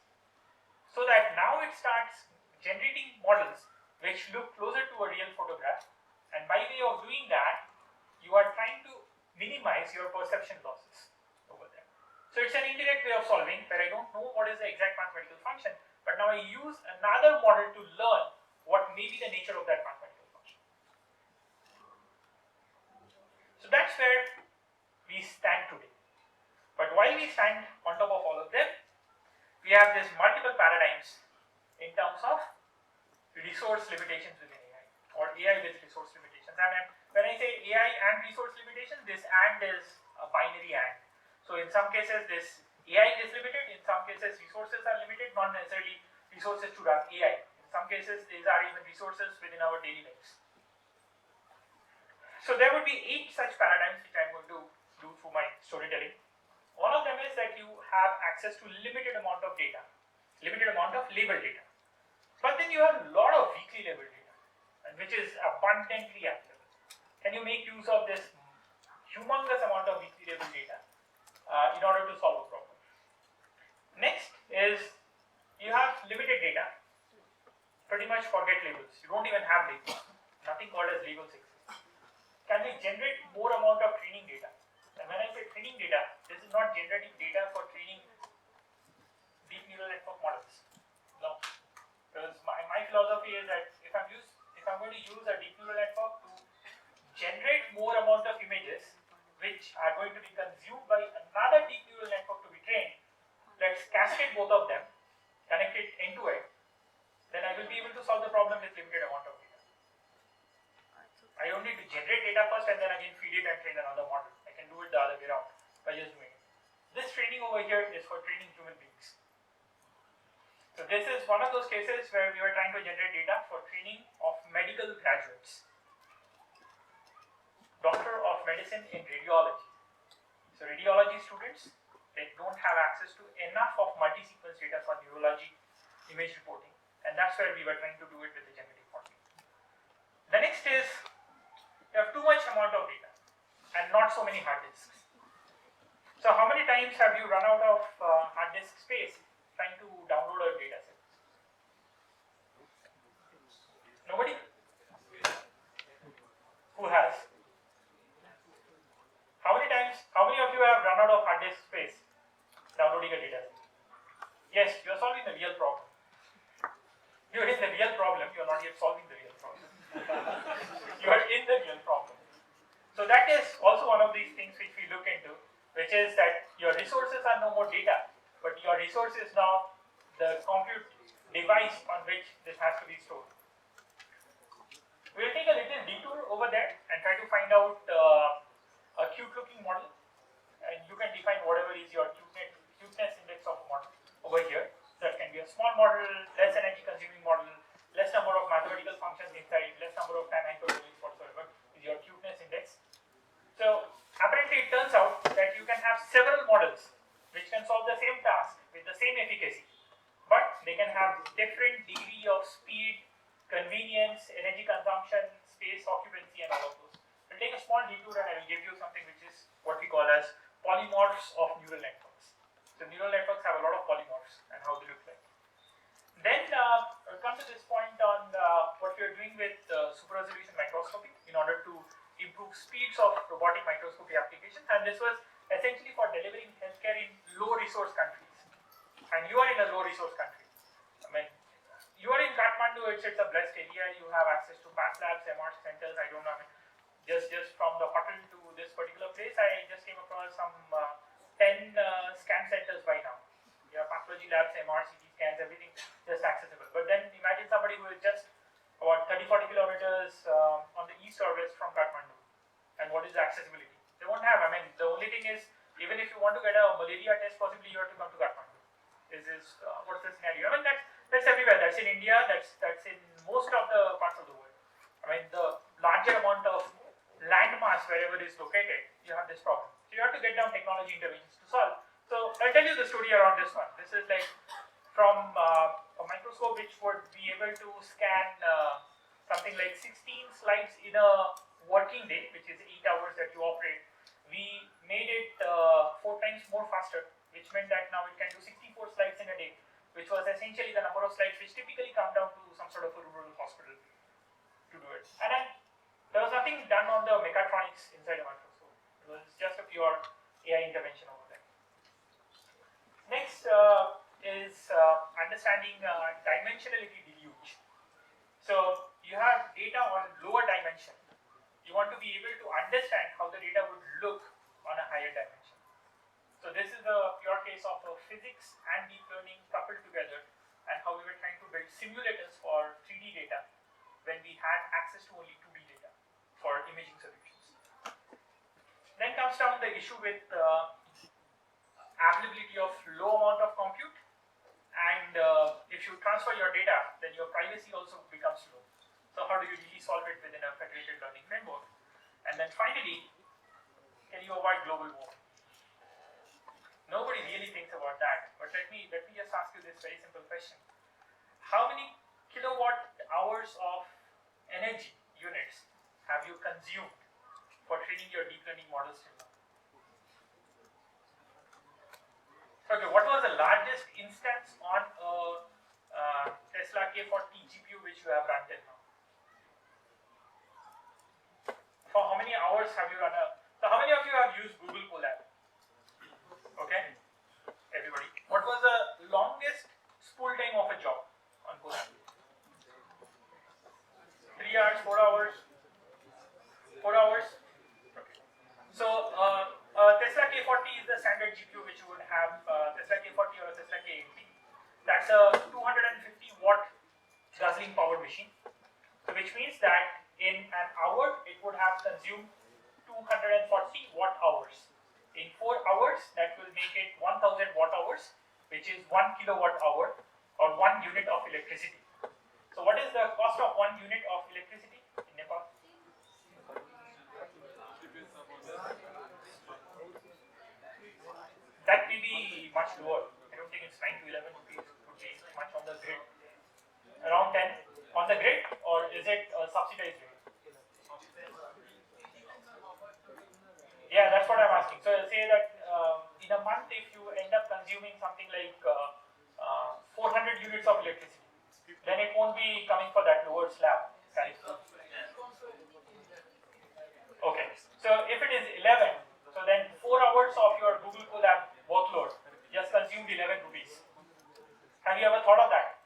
so that now it starts generating models which look closer to a real photograph, and by way of doing that, you are trying to minimize your perception losses over there. So it's an indirect way of solving where I don't know what is the exact mathematical function, but now I use another model to learn what may be the nature of that mathematical function. So that's where we stand today. But while we stand on top of all of them, we have these multiple paradigms in terms of resource limitations within AI, or AI with resource limitations. And when I say AI and resource limitations, this AND is a binary AND. So in some cases this AI is limited, in some cases resources are limited, not necessarily resources to run AI. In some cases these are even resources within our daily lives. So there would be 8 such paradigms which I'm going to do through my storytelling. One of them is that you have access to limited amount of data, limited amount of labeled data. But then you have a lot of weakly labeled data, and which is abundantly available. Can you make use of this humongous amount of weakly labeled data in order to solve a problem? Next is much forget labels. You don't even have labels. Nothing called as labels exists. Can we generate more amount of training data? And when I say training data, this is not generating data for training deep neural network models. No. Because my philosophy is that if I'm going to use a deep neural network to generate more amount of images which are going to be consumed by another deep neural network to be trained, let's cascade both of them, connect it end to end, then I will be able to solve the problem with limited amount of data. I don't need to generate data first and then again feed it and train another model. I can do it the other way around by just doing it. This training over here is for training human beings. So this is one of those cases where we were trying to generate data for training of medical graduates. Doctor of Medicine in Radiology. So radiology students, they don't have access to enough of multi-sequence data for neurology image reporting, and that's where we were trying to do it with the generative modeling. The next is you have too much amount of data and not so many hard disks. So how many times have you run out of hard disk space trying to download a data set? Nobody? Who has? How many of you have run out of hard disk space downloading a data set? Yes, you are solving the real problem. You are in the real problem, you are not yet solving the real problem. You are in the real problem. So that is also one of these things which we look into, which is that your resources are no more data, but your resource is now the compute device on which this has to be stored. We will take a little detour over there and try to find out a cute looking model, and you can define whatever is your cuteness index of a model over here. That can be a small model, less energy consuming model, less number of mathematical functions inside, less number of time hyperdomains whatsoever is your cuteness index. So apparently it turns out that you can have several models which can solve the same task with the same efficacy, but they can have different degree of speed, convenience, energy consumption, space occupancy, and all of those. We'll take a small detour and I will give you something which is what we call as polymorphs of neural networks. So neural networks have a lot of polymorphs and how they look like. Then we'll come to this point on what we are doing with super resolution microscopy in order to improve speeds of robotic microscopy applications, and this was essentially for delivering healthcare in low resource countries. And you are in a low resource country. I mean, you are in Kathmandu, it's a blessed area, you have access to path labs, MR centers, I don't know, I mean, just from the hotel to this particular place, I just came across some 10 scan centers by now. You have pathology labs, MR, CT scans, everything just accessible. But then imagine somebody who is just about 30-40 kilometers on the east or west from Kathmandu. And what is the accessibility? They won't have, I mean, the only thing is, even if you want to get a malaria test, possibly you have to come to Kathmandu. This is what's the scenario? I mean, that's everywhere. That's in India, that's in most of the parts of the world. I mean, the larger amount of land mass wherever is located, you have this problem. So you have to get down technology interventions to solve. So I'll tell you the story around this one. This is like from a microscope which would be able to scan something like 16 slides in a working day, which is 8 hours that you operate. We made it 4 times more faster, which meant that now it can do 64 slides in a day, which was essentially the number of slides which typically come down to some sort of a rural hospital to do it. And then there was nothing done on the mechatronics inside a microscope. It was just a pure AI intervention over there. Next is understanding dimensionality deluge. So you have data on lower dimension. You want to be able to understand how the data would look on a higher dimension. So this is a pure case of physics and deep learning coupled together, and how we were trying to build simulators for 3D data when we had access to only 2D data for imaging solutions. Then comes down the issue with availability of low amount of compute, and if you transfer your data, then your privacy also becomes low. So how do you really solve it within a federated learning framework? And then finally, can you avoid global warming? Nobody really thinks about that, but let me just ask you this very simple question. How many kilowatt hours of energy units have you consumed for training your deep learning models till now? Okay, what was the largest instance on a Tesla K K40 GPU which you have run till now? For how many hours have you run so how many of you have used Google Colab? Okay, everybody. What was the longest spool time of a job on Colab? 3 hours, 4 hours? 4 hours? Okay. So, Tesla K40 is the standard GPU which you would have, Tesla K40 or a Tesla K80. That's a 250 watt guzzling power machine. So, which means that in an hour it would have consumed 240 watt hours. In 4 hours, that will make it 1000 watt hours, which is 1 kilowatt hour or 1 unit of electricity. So, what is the cost of 1 unit of electricity in Nepal? That may be much lower. I don't think it's 9 to 11 rupees. It would be much on the grid. Around 10 on the grid, or is it a subsidized rate? Yeah, that's what I'm asking. So say that in a month, if you end up consuming something like 400 units of electricity, then it won't be coming for that lower slab. Okay. So if it is 11, so then 4 hours of your Google Colab workload just consumed 11 rupees. Have you ever thought of that?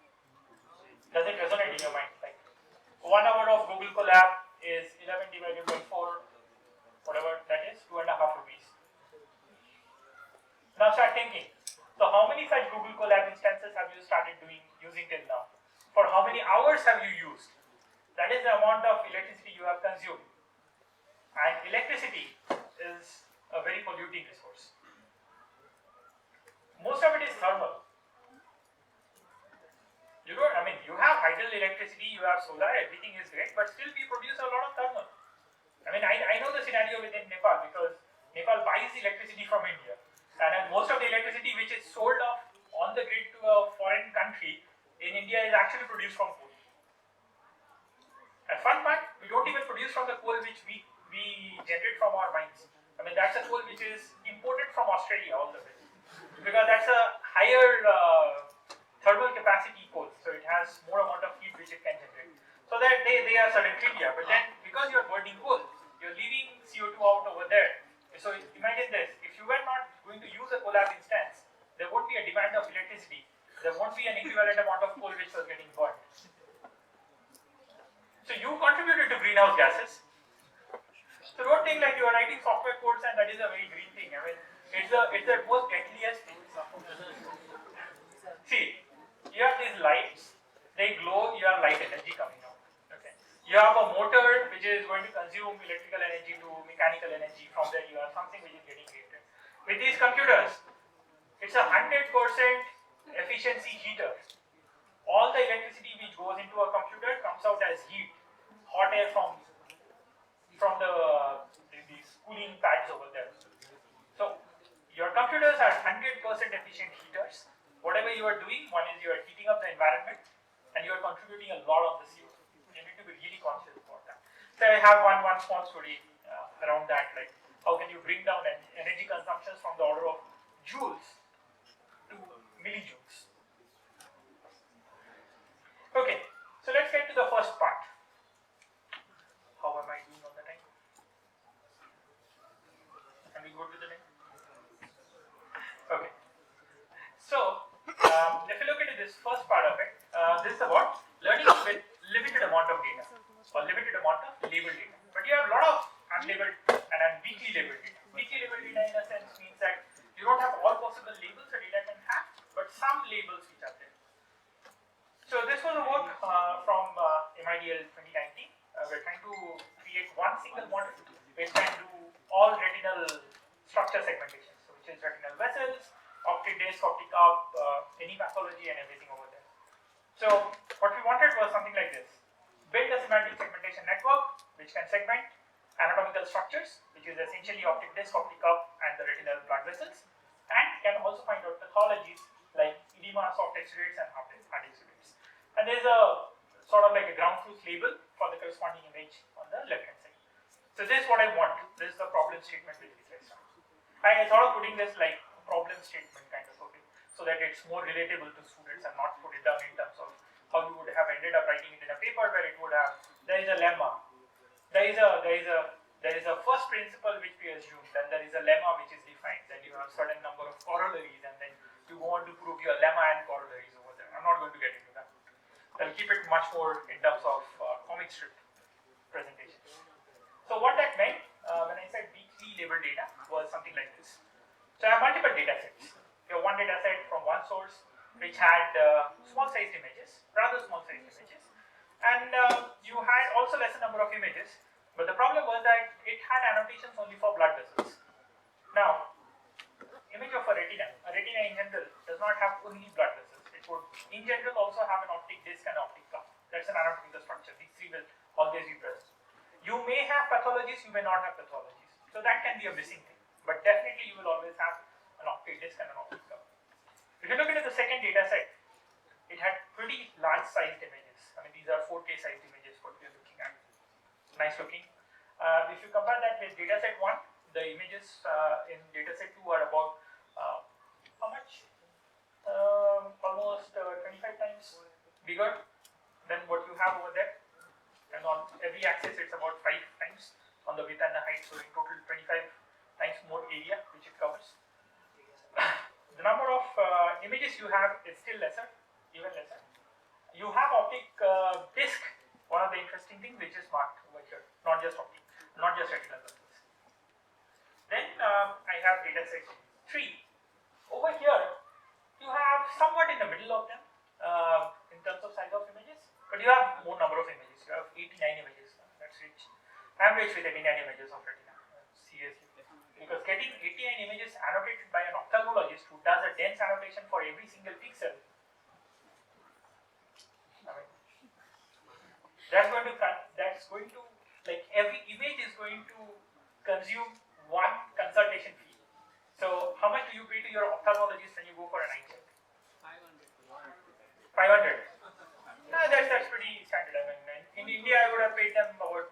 Does it resonate in your mind? Like 1 hour of Google Colab is 11 divided by 4, whatever that is, 2.5 rupees. Now start thinking. So how many such Google Colab instances have you started using till now? For how many hours have you used? That is the amount of electricity you have consumed. And electricity is a very polluting resource. Most of it is thermal. You have hydel electricity, you have solar, everything is great, but still we produce a lot of thermal. I know the scenario within Nepal because Nepal buys electricity from India, and most of the electricity which is sold off on the grid to a foreign country in India is actually produced from coal. And fun part, we don't even produce from the coal which we generate from our mines. That's a coal which is imported from Australia all the way, because that's a higher thermal capacity coal, so it has more amount of heat which it can generate. So that they are certain trivia, but then because you're burning coal, you're leaving CO2 out over there. So imagine this, if you were not going to use a Colab instance, there won't be a demand of electricity, there won't be an equivalent amount of coal which was getting burned. So you contributed to greenhouse gases. So don't think like you are writing software codes and that is a very green thing. It's the most deadliest thing. See, you have these lights, they glow, you have light energy coming out. Okay. You have a motor which is going to consume electrical energy to mechanical energy. From there you have something which is getting created. With these computers, it's a 100% efficiency heater. All the electricity which goes into a computer comes out as heat, hot air from these cooling pads over there. So your computers are 100% efficient heaters. Whatever you are doing, one is you are heating up the environment and you are contributing a lot of the CO2. You need to be really conscious about that. So I have one small story around that, like how can you bring down energy consumptions from the order of joules to millijoules. Okay, so let's get to the first part. How am I doing on the time? Can we go to the next? Okay. So, if you look into this first part of it, this is about learning with limited amount of data or limited amount of labeled data. But you have a lot of unlabeled and weakly labeled data. Weakly labeled data in a sense means that you don't have all possible labels a data can have, but some labels which are there. So this was a work from MIDL 2019. We're trying to create one single model which can do all retinal structure segmentation, so which is retinal vessels, optic disc, optic up, any pathology and everything over there. So what we wanted was something like this. Build a semantic segmentation network which can segment anatomical structures, which is essentially optic disc, optic up and the retinal blood vessels, and can also find out pathologies like edema, soft exudates and hard exudates. And there's a sort of like a ground truth label for the corresponding image on the left hand side. So this is what I want. This is the problem statement which we placed on. I thought of putting this like problem statement kind of a thing, so that it's more relatable to students and not put it down in terms of how you would have ended up writing it in a paper where it would have, there is a lemma. There is a first principle which we assume, then there is a lemma which is defined, then you have certain number of corollaries, and then you go on to prove your lemma and corollaries over there. I'm not going to get into that. I'll keep it much more in terms of comic strip presentations. So what that meant when I said weakly labeled data was something like this. So I have multiple data sets. You have one data set from one source which had small sized images, rather small sized images, and you had also lesser number of images, but the problem was that it had annotations only for blood vessels. Now, image of a retina in general does not have only blood vessels. It would in general also have an optic disc and optic cup. That's an anatomical structure. These three will always be present. You may have pathologies, you may not have pathologies. So that can be a missing thing. But definitely you will always have an optic disc and an optic cup. If you look into the second data set, it had pretty large sized images. I mean, these are 4K sized images what we are looking at. Nice looking. If you compare that with data set 1, the images in data set 2 are about how much? Almost 25 times bigger than what you have over there. And on every axis it's about 5 times on the width and the height, so in total 25 times more area which it covers. The number of images you have is still lesser, even lesser. You have optic disc, one of the interesting things which is marked over here, not just optic, not just retinal vessels. Then I have data set 3. Over here, you have somewhat in the middle of them in terms of size of images, but you have more number of images. You have 89 images. That's rich. I'm rich with 89 images of retina. Seriously. Because getting 89 images annotated by an ophthalmologist who does a dense annotation for every single pixel, I mean, that's going to like every image is going to consume one consultation fee. So how much do you pay to your ophthalmologist when you go for an eye check? 500. No, that's pretty standard. I mean, in India, I would have paid them about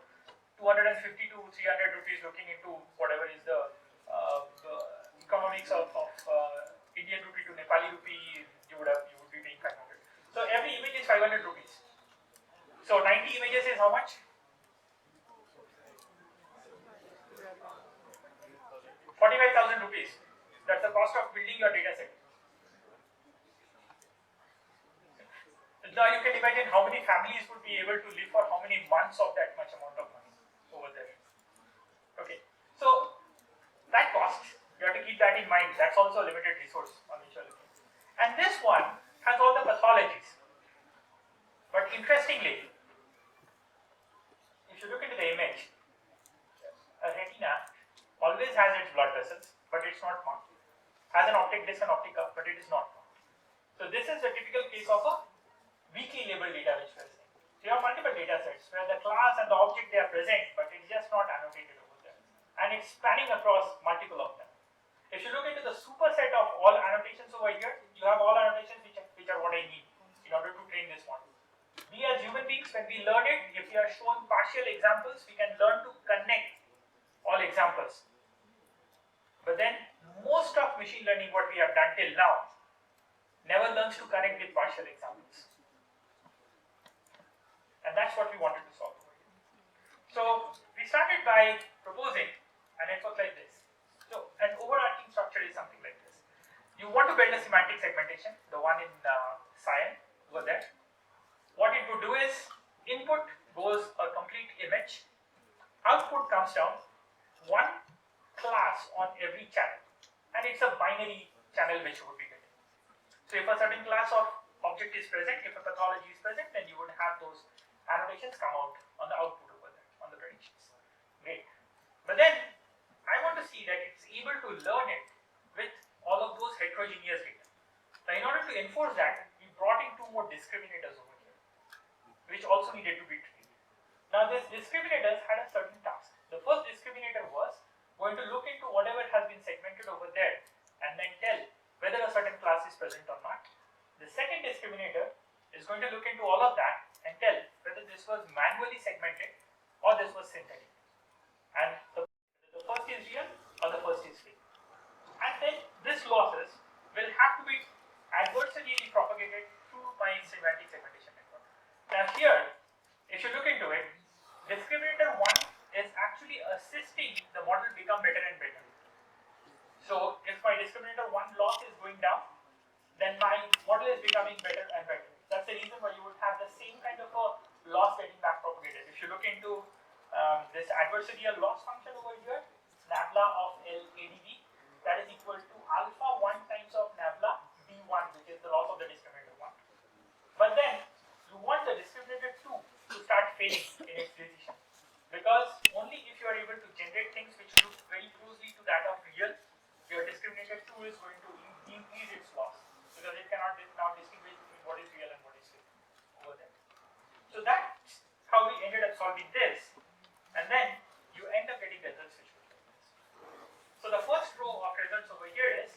250 to 300 rupees looking into whatever is the economics of Indian rupee to Nepali rupee. You would be paying 500. So every image is 500 rupees. So 90 images is how much? 45,000 rupees. That's the cost of building your data set. Now you can imagine how many families would be able to live for how many months of that much amount of money over there. Okay, so that cost, you have to keep that in mind. That's also a limited resource on which you are looking. And this one has all the pathologies. But interestingly, if you look into the image, a retina always has its blood vessels, but it's not marked. Has an optic disc and optic cup, but it is not marked. So this is a typical case of a weakly labeled data which we are saying. So you have multiple data sets where the class and the object they are present, but it's just not annotated over there. And it's spanning across multiple of them. If you look into the superset of all annotations over here, you have all annotations which are what I need in order to train this model. We as human beings, when we learn it, if we are shown partial examples, we can learn to connect all examples. But then most of machine learning, what we have done till now, never learns to connect with partial examples. And that's what we wanted to solve. So we started by proposing a network like this. So an overarching structure is something like this. You want to build a semantic segmentation, the one in cyan over there. What it would do is input goes a complete image, output comes down, one class on every channel, and it's a binary channel which you would be getting. So if a certain class of object is present, if a pathology is present, then you would have those annotations come out on the output over there, on the predictions. Great. But then I want to see that it's able to learn it with all of those heterogeneous data. Now in order to enforce that, we brought in 2 more discriminators over here, which also needed to be trained. Now these discriminators had a certain task. The first discriminator was going to look into whatever has been segmented over there and then tell whether a certain class is present or not. The second discriminator is going to look into all of that and tell whether this was manually segmented or this was synthetic. And the first is real or the first is fake. And then these losses will have to be adversarially propagated through my semantic segmentation network. here, if you look into it, discriminator 1 is actually assisting the model become better and better. So if my discriminator 1 loss is going down, then my model is becoming better and better. That's the reason why you would have the same kind of a loss getting back propagated. If you look into this adversarial loss function over here, nabla of LADB, that is equal to alpha 1 times of nabla B1, which is the loss of the discriminator 1. But then you want the discriminator 2 to start failing in its decision, because only if you are able to generate things which look very closely to that of real, your discriminator 2 is going to increase its loss, because it cannot now distinguish between what is real and what is fake over there. So that's how we ended up solving this, and then you end up getting results which look like this. So the first row of results over here is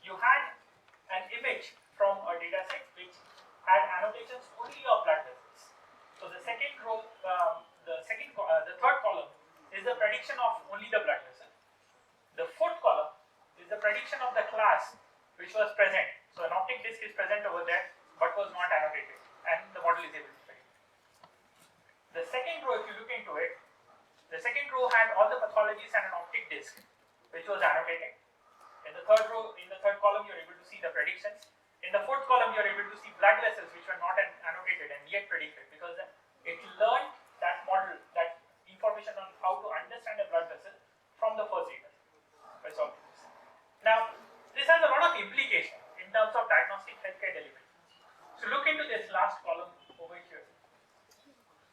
you had an image from a data set which had annotations only of blood vessels. So the second row, the third column is the prediction of only the blood vessel. The fourth column is the prediction of the class which was present. So an optic disc is present over there but was not annotated, and the model is able to predict. The second row, if you look into it, the second row had all the pathologies and an optic disc which was annotated. In the third row, in the third column, you are able to see the predictions. In the fourth column, you are able to see blood vessels which were not annotated and yet predicted, because it learned that model, that information on how to understand a blood vessel from the first data by solving this. Now, this has a lot of implication in terms of diagnostic healthcare delivery. So look into this last column over here.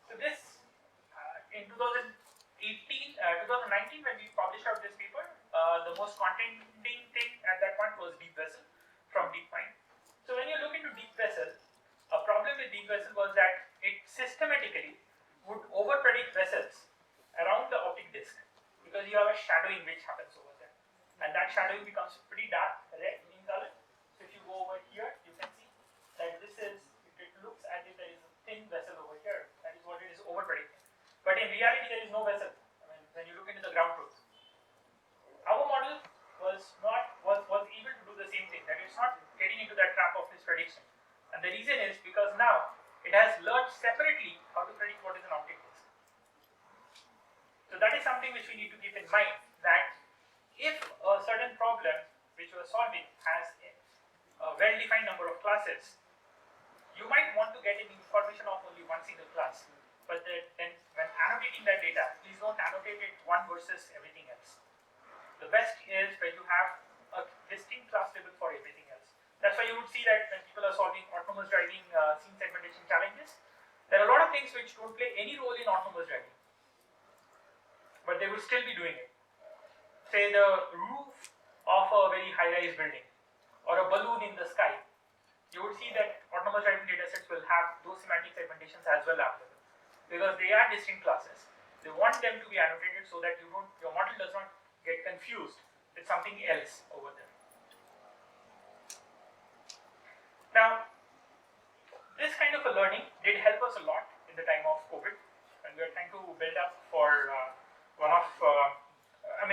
So this, in 2019, when we published out this paper, the most contending thing at that point was deep vessel from DeepMind. So when you look into deep vessel, a problem with deep vessel was that it systematically would over-predict vessels around the optic disc, because you have a shadowing which happens over there, and that shadowing becomes pretty dark red in color. So if you go over here, you can see that this is, it looks as if there is a thin vessel over here. That is what it is over-predicting. But in reality, there is no vessel. I mean, when you look into the ground truth, our model was able to do the same thing, that it's not getting into that trap of this prediction. And the reason is because now it has learned separately how to predict what is an optic disc. So that is something which we need to keep in mind, that if a certain problem which we are solving has a well-defined number of classes, you might want to get an information of only one single class. But then when annotating that data, please don't annotate it one versus everything else. The best is when you have a distinct class label for everything else. That's why you would see that when people are solving autonomous driving scene segmentation challenges, there are a lot of things which don't play any role in autonomous driving, but they will still be doing it. Say the roof of a very high-rise building or a balloon in the sky. You would see that autonomous driving datasets will have those semantic segmentations as well available, because they are distinct classes. They want them to be annotated so that your model does not get confused with something else over there. Now, this kind of a learning did help us a lot in the time of COVID, when we were trying to build up for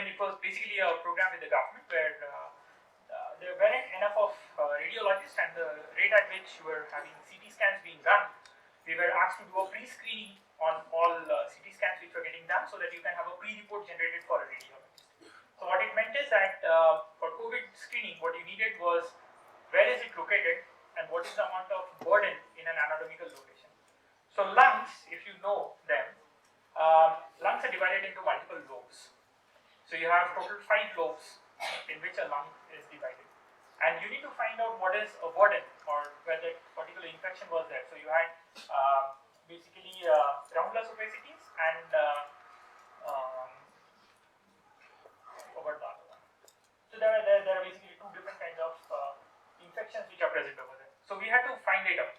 it was basically a program with the government where there weren't enough of radiologists, and the rate at which we were having CT scans being done, we were asked to do a pre-screening on all CT scans which were getting done, so that you can have a pre-report generated for a radiologist. So what it meant is that for COVID screening, what you needed was where is it located and what is the amount of burden in an anatomical location. So lungs, if you know them, lungs are divided into multiple lobes. So you have total 5 lobes in which a lung is divided, and you need to find out what is a burden or where that particular infection was there. So you had basically groundless opacities and so there are basically 2 different kinds of infections which are present over there. So we had to find it out.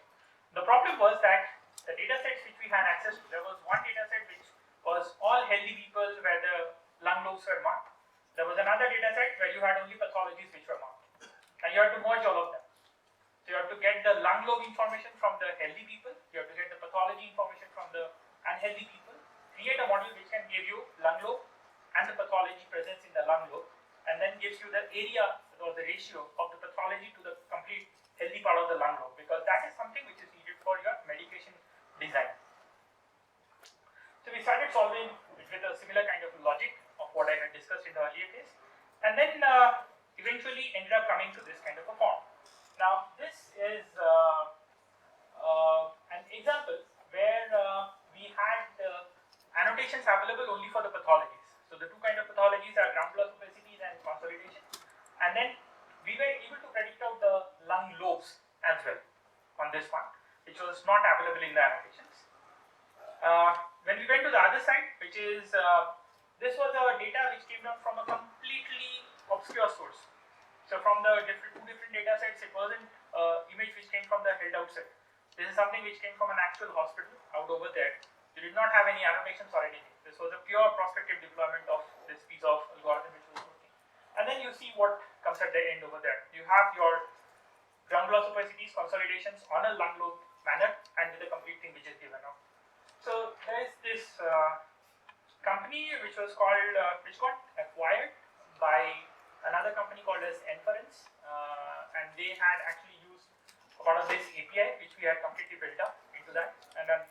The problem was that the data sets which we had access to, there was one data set which was all healthy people where the lung lobes were marked. There was another data set where you had only pathologies which were marked, and you had to merge all of them. So you have to get the lung lobe information from the healthy people, you have to get the pathology information from the unhealthy people, create a model which can give you lung lobe and the pathology presence in the lung lobe, and then gives you the area or the ratio of the pathology to the complete healthy part of the lung lobe, because that is something which is needed for your medication design. this one, which was not available in the annotations. When we went to the other side, which is this was our data which came down from a completely obscure source. So from the two different data sets, it wasn't image which came from the held out set. This is something which came from an actual hospital out over there. We did not have any annotations or anything. This was a pure prospective deployment of this piece of algorithm which was working. And then you see what comes at the end over there. You have your ground glass opacities, consolidations on a lung lobe manner, and with a complete thing which is given out. So there is this company which was called, which got acquired by another company called as Inference, and they had actually used part of this API which we had completely built up into that. And then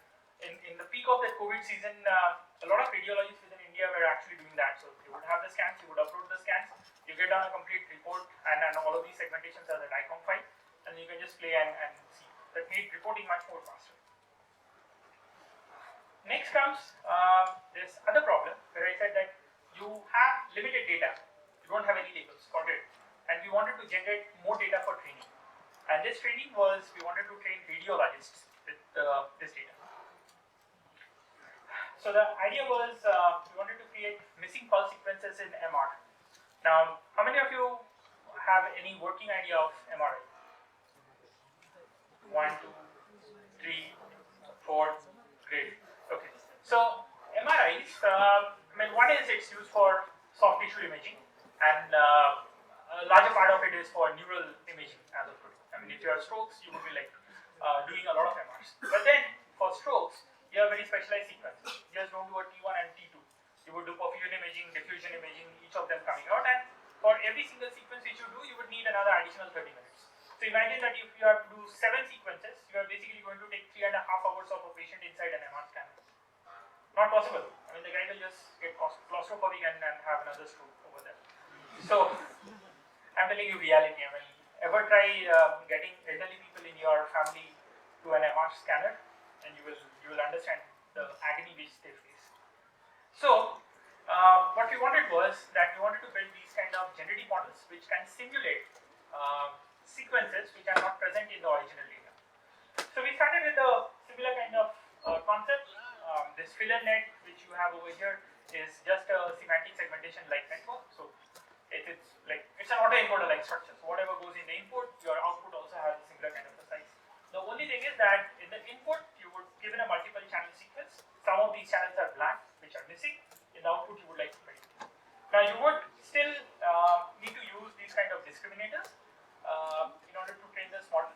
in the peak of the COVID season, a lot of radiologists within India were actually doing that. So you would have the scans, you would upload the scans, you get down a complete report, and all of these segmentations are the DICOM file, and you can just play and see. That made reporting much more faster. Next comes this other problem where I said that you have limited data, you don't have any labels for it, and we wanted to generate more data for training. And this training was, we wanted to train radiologists with this data. So the idea was we wanted to create missing pulse sequences in MR. Now, how many of you have any working idea of MRI? 1, 2, 3, 4, great. Okay. So MRIs, one is it's used for soft tissue imaging, and a larger part of it is for neural imaging as of today. If you have strokes, you would be like doing a lot of MRs. But then for strokes, you have very specialized sequences. You just don't do a T1 and T2. You would do perfusion imaging, diffusion imaging, each of them coming out, and for every single sequence which you do, you would need another additional 30 minutes. So imagine that if you have to do 7 sequences, you are basically going to take 3.5 hours of a patient inside an MR scanner. Not possible. The guy will just get claustrophobic and have another stroke over there. So I'm telling you reality. Ever try getting elderly people in your family to an MR scanner, and you will understand the agony which they face. So what we wanted was that we wanted to build these kind of generative models which can simulate sequences which are not present in the original data. So we started with a similar kind of concept. This filler net which you have over here is just a semantic segmentation like network. So it's an autoencoder like structure. So whatever goes in the input, your output also has a similar kind of a size. The only thing is that in the input, you would given a multiple channel sequence. Some of these channels are blank, which are missing. In the output, you would like to predict. Now you would still need to use these kind of discriminators in order to train this model.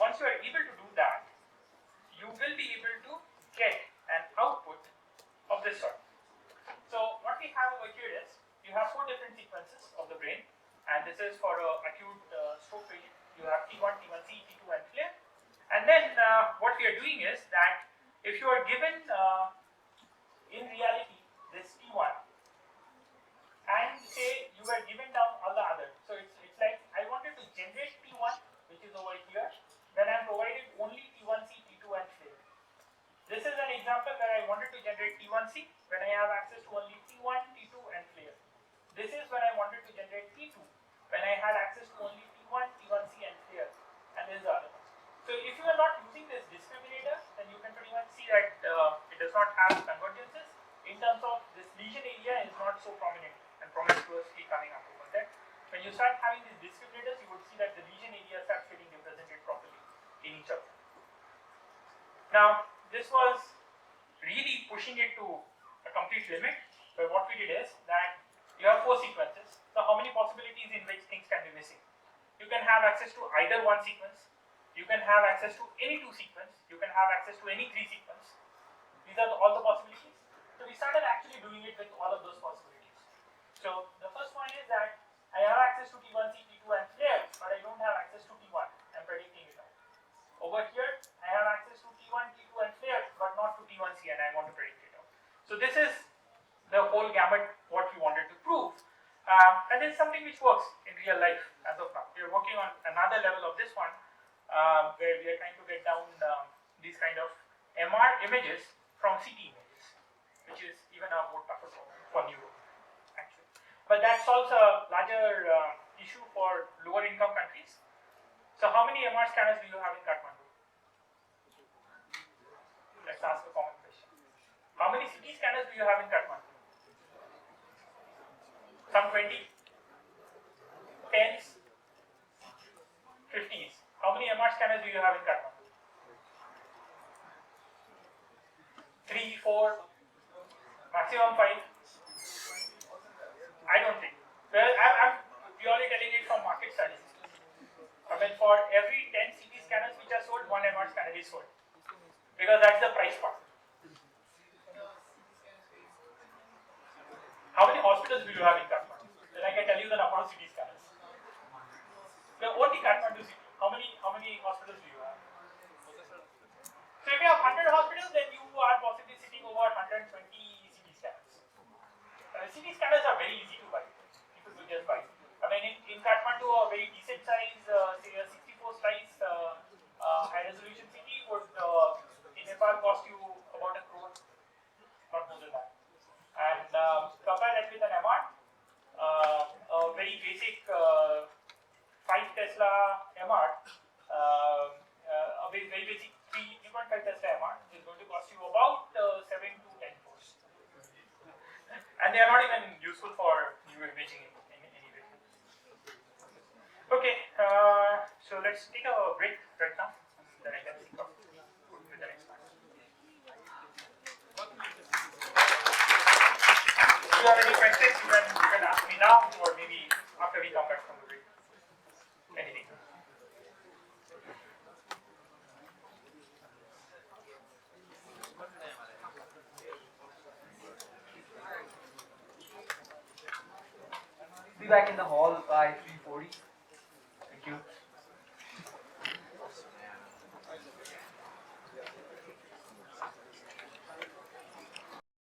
Once you are able to do that, you will be able to get an output of this sort. So what we have over here is, you have 4 different sequences of the brain, and this is for acute stroke patient. You have T1, T1C, T2, and flare. And then what we are doing is that if you are given in reality this T1, and say you were given down all the others, so it's like I wanted to generate T1, which is over here, then I am provided only T1C, T2, and flare. This is an example where I wanted to generate T1C when I have access to only T1, T2, and flare. This is when I wanted to generate T2 when I had access to only T1, T1C, and flare, and this is the other one. So if you are not using this discriminator, then you can pretty much see that it does not have convergences in terms of this lesion area is not so prominent and promiscuously coming up over there. When you start having these discriminators, you would see that the lesion area starts getting represented properly in each of them. Now, this was really pushing it to a complete limit, but what we did is that you have 4 sequences. So how many possibilities in which things can be missing? You can have access to either one sequence. You can have access to any 2 sequence. You can have access to any 3 sequence. These are all the possibilities. So we started actually doing it with all of those possibilities. So the first one is that I have access to T1C, T2, and flare, but I don't have access to T1. I'm predicting it out. Over here, I have access to T1, T2, and flare, but not to T1C, and I want to predict it out. So this is the whole gamut what we wanted to prove. And this is something which works in real life as of now. We are working on another level of this one where we are trying to get down these kind of MR images from CT images, which is even a more tougher problem for neuro actually. But that solves a larger issue for lower income countries. So how many MR scanners do you have in Kathmandu? you have in Kathmandu? Some 20? 10s? 50s? How many MR scanners do you have in Kathmandu? 3, 4, maximum 5? I don't think. Well, I'm purely telling it from market studies. I mean, for every 10 CT scanners which are sold, 1 MR scanner is sold. Because that's the price part. How many hospitals do you have in Kathmandu? Then I can tell you the number of CT scanners. The only Kathmandu city. How many hospitals do you have? So if you have 100 hospitals, then you are possibly sitting over 120 CT scanners. CT scanners are very easy to buy. People will just buy. I mean, in Kathmandu, a very decent size, say a 64 slice high resolution CT would in Nepal cost you about 1 crore, not more than that. And compare that with an MR, a very basic 5 Tesla MR, a very basic 3.5 Tesla MR is going to cost you about 7 to 10 crores. And they are not even useful for new imaging in any way. Okay, so let's take a break right now, and then I can think of with the next one. If you have any questions, you can ask me now, or maybe after we come back from the break. Anything. Be back in the hall by 3:40. Thank you.